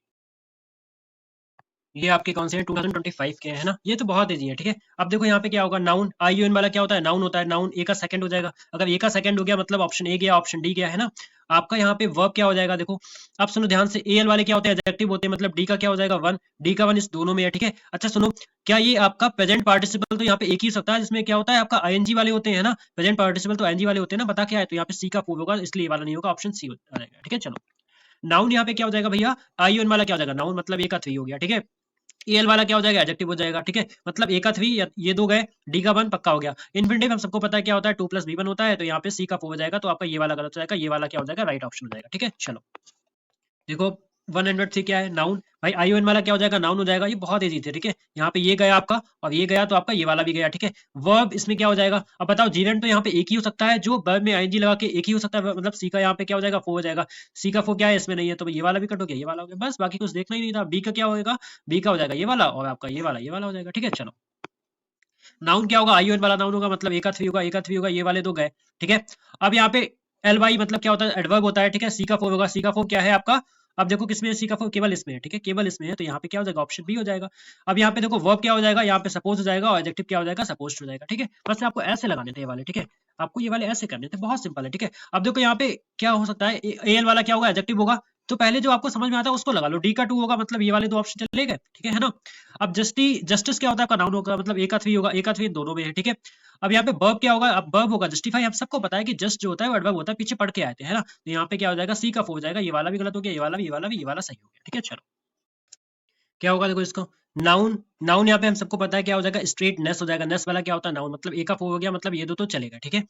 ये आपके कौन से हैं, 2025 के हैं ना, ये तो बहुत इजी है, ठीक है। अब देखो यहाँ पे क्या होगा, नाउन, आई यू एन वाला क्या होता है, नाउन होता है, नाउन ए का सेकंड हो जाएगा, अगर ए का सेकंड हो गया मतलब ऑप्शन ए गया, ऑप्शन डी गया, है ना। आपका यहाँ पे वर्ब क्या हो जाएगा, देखो अब सुनो ध्यान से, ए एल वाले क्या होते हैं, एडजेक्टिव होते हैं, मतलब डी का क्या हो जाएगा, वन, डी का वन इस दोनों में है, ठीक है। अच्छा सुनो, क्या ये आपका प्रेजेंट पार्टिसिपल, तो यहाँ पे एक ही हो सकता है, जिसमें क्या होता है आपका आईएनजी वाले होते हैं ना, प्रेजेंट पार्टिसिपल तो आईएनजी वाले होते हैं ना, बता क्या है, तो यहाँ पे सी का फूल होगा, इसलिए ये वाला नहीं होगा, ऑप्शन सी हो जाएगा, ठीक है। चलो, नाउन यहाँ पे क्या हो जाएगा भैया, आई एन वाला क्या हो जाएगा, नाउन मतलब एक अथवी हो गया, ठीक है। एल वाला क्या हो जाएगा, एडजेक्टिव हो जाएगा, ठीक है। मतलब एक अथवी, ये दो गए, डी का वन पक्का हो गया। इन्फिनिटिव हम सबको पता है क्या होता है, 2 + B1 होता है, तो यहाँ पे सी का 4 हो जाएगा, तो आपका ये वाला गलत हो जाएगा, ये वाला क्या हो जाएगा, राइट ऑप्शन हो जाएगा, ठीक है। चलो देखो 103 क्या है, नाउन। भाई आईओएन वाला क्या हो जाएगा, नाउन हो जाएगा, ये बहुत इजी थे, ठीक है। यहाँ पे ये गया आपका और ये गया, तो आपका ये वाला भी गया, ठीक है। वर्ब इसमें क्या हो जाएगा, अब बताओ, जीवेंट तो यहाँ पे एक ही हो सकता है, जो वर्ब में आईएनजी लगा के एक ही हो सकता है, मतलब सी का यहाँ पे क्या हो जाएगा, 4 हो जाएगा। सी का 4 क्या है, इसमें नहीं है, तो ये वाला भी कट हो गया, ये वाला हो गया, बस बाकी कुछ देखना ही नहीं था। बी का क्या होगा, बी का हो जाएगा ये वाला, और आपका ये वाला हो जाएगा, ठीक है। चलो नाउन क्या होगा, आईओएन वाला नाउन होगा, मतलब एक होगा, एक होगा, ये वाले दो गए, ठीक है। अब यहाँ पे एल वाई मतलब क्या होता है, एडवर्ब होता है, ठीक है। सी का 4 होगा, सी का 4 क्या है आपका, अब देखो किसमें है, सी का 4 केवल इसमें है, ठीक है, केवल इसमें है, तो यहाँ पे क्या हो जाएगा, ऑप्शन बी हो जाएगा। अब यहाँ पे देखो वर्ब क्या हो जाएगा, यहाँ पे सपोज हो जाएगा, और एडजेक्टिव क्या हो जाएगा, सपोज हो जाएगा, ठीक है। बस आपको ऐसे लगाने थे ये वाले, ठीक है, आपको ये वाले ऐसे करने थे, बहुत सिंपल है, ठीक है। अब देखो यहाँ पे क्या हो सकता है, ए एल वाला क्या होगा, एडजेक्टिव होगा, तो पहले जो आपको समझ में आता है उसको लगा लो, डी का 2 होगा, मतलब ये वाले दो ऑप्शन चले गए, ठीक है ना। अब जस्टिस क्या होता है, आपका नाउन होगा, मतलब एक अथवी होगा, एक अथवी दोनों में है, ठीक है। अब यहाँ पे वर्ब क्या होगा, अब वर्ब होगा जस्टिफाई, हम सबको पता है कि जस्ट जो होता है वो एडवर्ब होता है, पीछे पढ़ के आए थे, है ना। तो यहाँ पे क्या हो जाएगा, सी का 4 हो जाएगा, ये वाला भी गलत हो गया, ये वाला भी, ये वाला भी, ये वाला सही हो गया, ठीक है। चलो क्या होगा, देखो इसको, नाउन, नाउन यहाँ पे हम सबको पता है क्या हो जाएगा, स्ट्रेट नेस हो जाएगा, नेस वाला क्या होता है, नाउन, मतलब ए का 4 हो गया, मतलब ये दो तो चलेगा, ठीक है।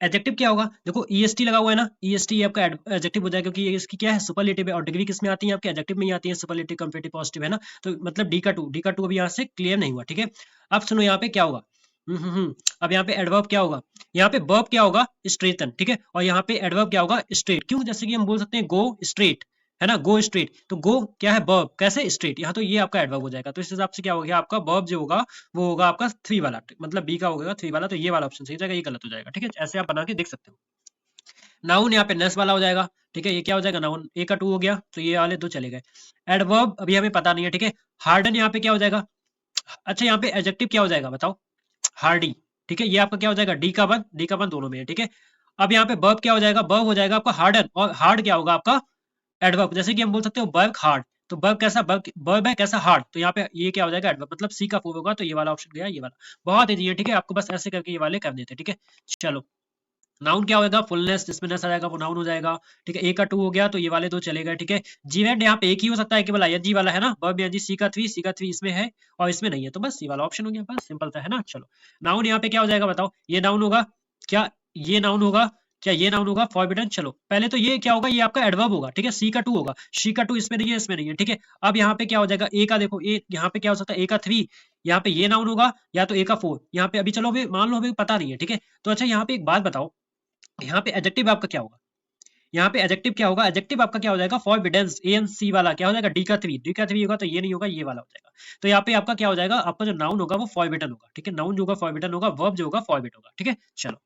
एडजेक्टिव क्या होगा, देखो ईएसटी लगा हुआ है ना, ईएसटी आपका एडजेक्टिव हो जाएगा, क्योंकि ये इसकी क्या है, सुपरलेटिव है, और डिग्री किसमें आती है, आपके एडजेक्टिव में ही आती है, सुपरलेटिव, कंपेरेटिव, पॉजिटिव, है ना। तो मतलब डी का 2 अभी यहाँ से क्लियर नहीं हुआ, ठीक है। अब सुनो यहाँ पे क्या होगा, अब यहाँ पे एडवर्ब क्या होगा, यहाँ पे वर्ब क्या होगा, स्ट्रेटन, ठीक है, और यहाँ पे एडवर्ब क्या होगा, स्ट्रेट। क्यों, जैसे कि हम बोल सकते हैं गो स्ट्रेट, है ना, गो स्ट्रेट, तो गो क्या है, वर्ब, कैसे, स्ट्रेट, यहाँ तो ये आपका एडवर्ब हो जाएगा, तो इस हिसाब से क्या हो गया, आपका वर्ब जो होगा वो होगा आपका 3 वाला, मतलब बी का होगा 3 वाला, तो ये वाला ऑप्शन सही हो जाएगा, ये गलत हो जाएगा, ठीक है। ऐसे आप बना के देख सकते हो। नाउन यहाँ पे नेस वाला हो जाएगा, ठीक है, ये क्या हो जाएगा, नाउन, ए का 2 हो गया, तो ये वाले दो चले गए। एडवर्ब अभी हमें पता नहीं है, ठीक है। हार्डन यहाँ पे क्या हो जाएगा, अच्छा यहाँ पे एडजेक्टिव क्या हो जाएगा बताओ, हार्डी, ठीक है, ये आपका क्या हो जाएगा, डी का वन दोनों में है, ठीक है। अब यहाँ पे वर्ब क्या हो जाएगा, वर्ब हो जाएगा आपका हार्डन, और हार्ड क्या होगा आपका, एडवर्ब, जैसे कि हम बोल सकते हो वर्क हार्ड, तो वर्ब कैसा, वर्ब है कैसा, हार्ड, तो यहाँ पे ये क्या हो जाएगा, एडवर्ब, मतलब सी का 4 होगा, तो ये वाला ऑप्शन गया, ये वाला बहुत ईजी है, ठीक है। आपको बस ऐसे करके ये वाले कर देते, ठीक है। चलो नाउन क्या होगा, फुलनेस, जिसमें नेस आ जाएगा वो नाउन हो जाएगा, ठीक है। ए का 2 हो गया, तो ये वाले दो चले गए, ठीक है। जीवेंट यहाँ पे एक ही हो सकता है, केवल आईएनजी वाला है ना, वर्ब आईएनजी, सी का 3 इसमें है और इसमें नहीं है, तो बस ये वाला ऑप्शन हो गया, बस सिंपल सा है ना। चलो नाउन यहाँ पे क्या हो जाएगा बताओ, ये नाउन होगा क्या, ये नाउन होगा क्या, ये नाउन होगा, फॉरबिडन। चलो पहले तो ये क्या होगा, ये आपका एडवर्ब होगा, ठीक है, सी का 2 होगा, सी का 2 इसमें नहीं है, इसमें नहीं है, ठीक है। अब यहाँ पे क्या हो जाएगा, ए का देखो, ए यहाँ पे क्या हो सकता है, ए का 3, यहाँ पे ये नाउन होगा, या तो ए का 4, यहाँ पे अभी चलो अभी मान लो अभी पता नहीं है, ठीक है। तो अच्छा यहाँ पे एक बात बताओ, यहाँ पे एडजेक्टिव आपका क्या होगा, यहाँ पे एडजेक्टिव क्या होगा, एडजेक्टिव आपका क्या हो जाएगा, फॉरबिडेंस, ए एन सी वाला क्या हो जाएगा, डी का 3 होगा, तो ये नहीं होगा, ये वाला हो जाएगा। तो यहाँ पे आपका क्या हो जाएगा, आपका जो नाउन होगा वो फॉरबिडन होगा, ठीक है, नाउन जो होगा फॉरबिडन होगा, वर्ब जो होगा फॉरबिड होगा, ठीक है। चलो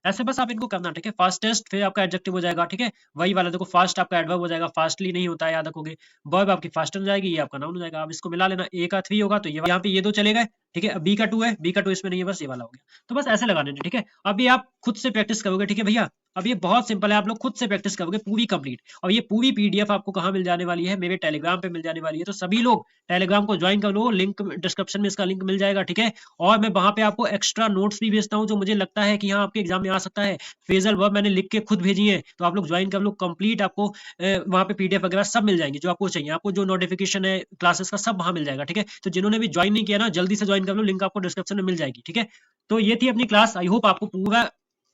ऐसे बस आप इनको करना, ठीक है। फास्टेस्ट फिर आपका एडजेक्टिव हो जाएगा, ठीक है, वही वाला देखो, फास्ट आपका एडवर्ब हो जाएगा, फास्टली नहीं होता है, याद रखोगे। वर्ब आपकी फास्टर हो जाएगी, ये आपका नाउन हो जाएगा। आप इसको मिला लेना, ए का 3 होगा, तो ये यहाँ पे ये दो चले गए, ठीक है। बी का 2 है, बी का 2 इसमें नहीं है, बस ये वाला हो गया। तो बस ऐसे लगाने हैं, ठीक है। अभी आप खुद से प्रैक्टिस करोगे, ठीक है भैया, अब ये बहुत सिंपल है, आप लोग खुद से प्रैक्टिस करोगे पूरी कंप्लीट, और ये पूरी पीडीएफ आपको कहाँ मिल जाने वाली है, मेरे टेलीग्राम पे मिल जाने वाली है, तो सभी लोग टेलीग्राम को ज्वाइन कर लो, लिंक डिस्क्रिप्शन में इसका लिंक मिल जाएगा, ठीक है। और मैं वहां पे आपको एक्स्ट्रा नोट्स भी भेजता हूँ, जो मुझे लगता है कि हाँ आपके एग्जाम में आ सकता है। फ्रेजल वर्ब मैंने लिख के खुद भेजी है, तो आप लोग ज्वाइन कर लो, कंप्लीट आपको वहाँ पे पीडीएफ वगैरह सब मिल जाएंगे, जो आपको चाहिए, आपको जो नोटिफिकेशन है क्लासेस का सब वहाँ मिल जाएगा, ठीक है। तो जिन्होंने भी ज्वाइन नहीं किया ना, जल्दी से ज्वाइन कर लो, लिंक आपको डिस्क्रिप्शन में मिल जाएगी, ठीक है। तो ये थी अपनी क्लास, आई होप आपको पूरा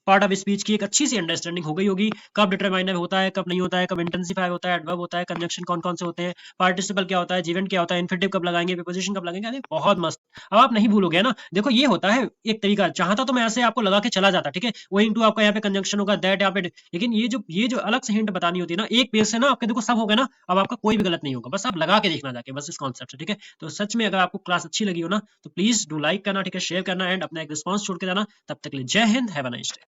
पार्ट ऑफ स्पीच की एक अच्छी सी अंडरस्टैंडिंग हो गई होगी, कब डिटरमाइनर होता है, कब नहीं होता है, कब इंटेंसिफायर होता है, एडवर्ब होता है, कंजंक्शन कौन कौन से होते हैं, पार्टिसिपल क्या होता है, जीवेंट क्या होता है, इन्फिनेटिव कब लगाएंगे, प्रीपोजिशन कब लगाएंगे, अरे बहुत मस्त। अब आप नहीं भूलोगे ना, देखो ये होता है एक तरीका, चाहता तो मैं ऐसे आपको लगा के चला जाता, ठीक है, वो इनटू आपका यहाँ पे कंजंक्शन होगा, दैट यहाँ पे, लेकिन ये जो अलग से हिंट बतानी होती है ना, एक पेज से ना आपके देखो सब हो गया ना, अब आपका कोई भी गलत नहीं होगा, बस आप लगा के देखना जाके, बस इस कॉन्सेप्ट से, ठीक है। तो सच में अगर आपको क्लास अच्छी लगी हो ना, तो प्लीज डू लाइक करना, ठीक है, शेयर करना, एंड अपना एक रिस्पॉन्स छोड़ के जाना। तब तक के लिए जय Hind, have a nice day.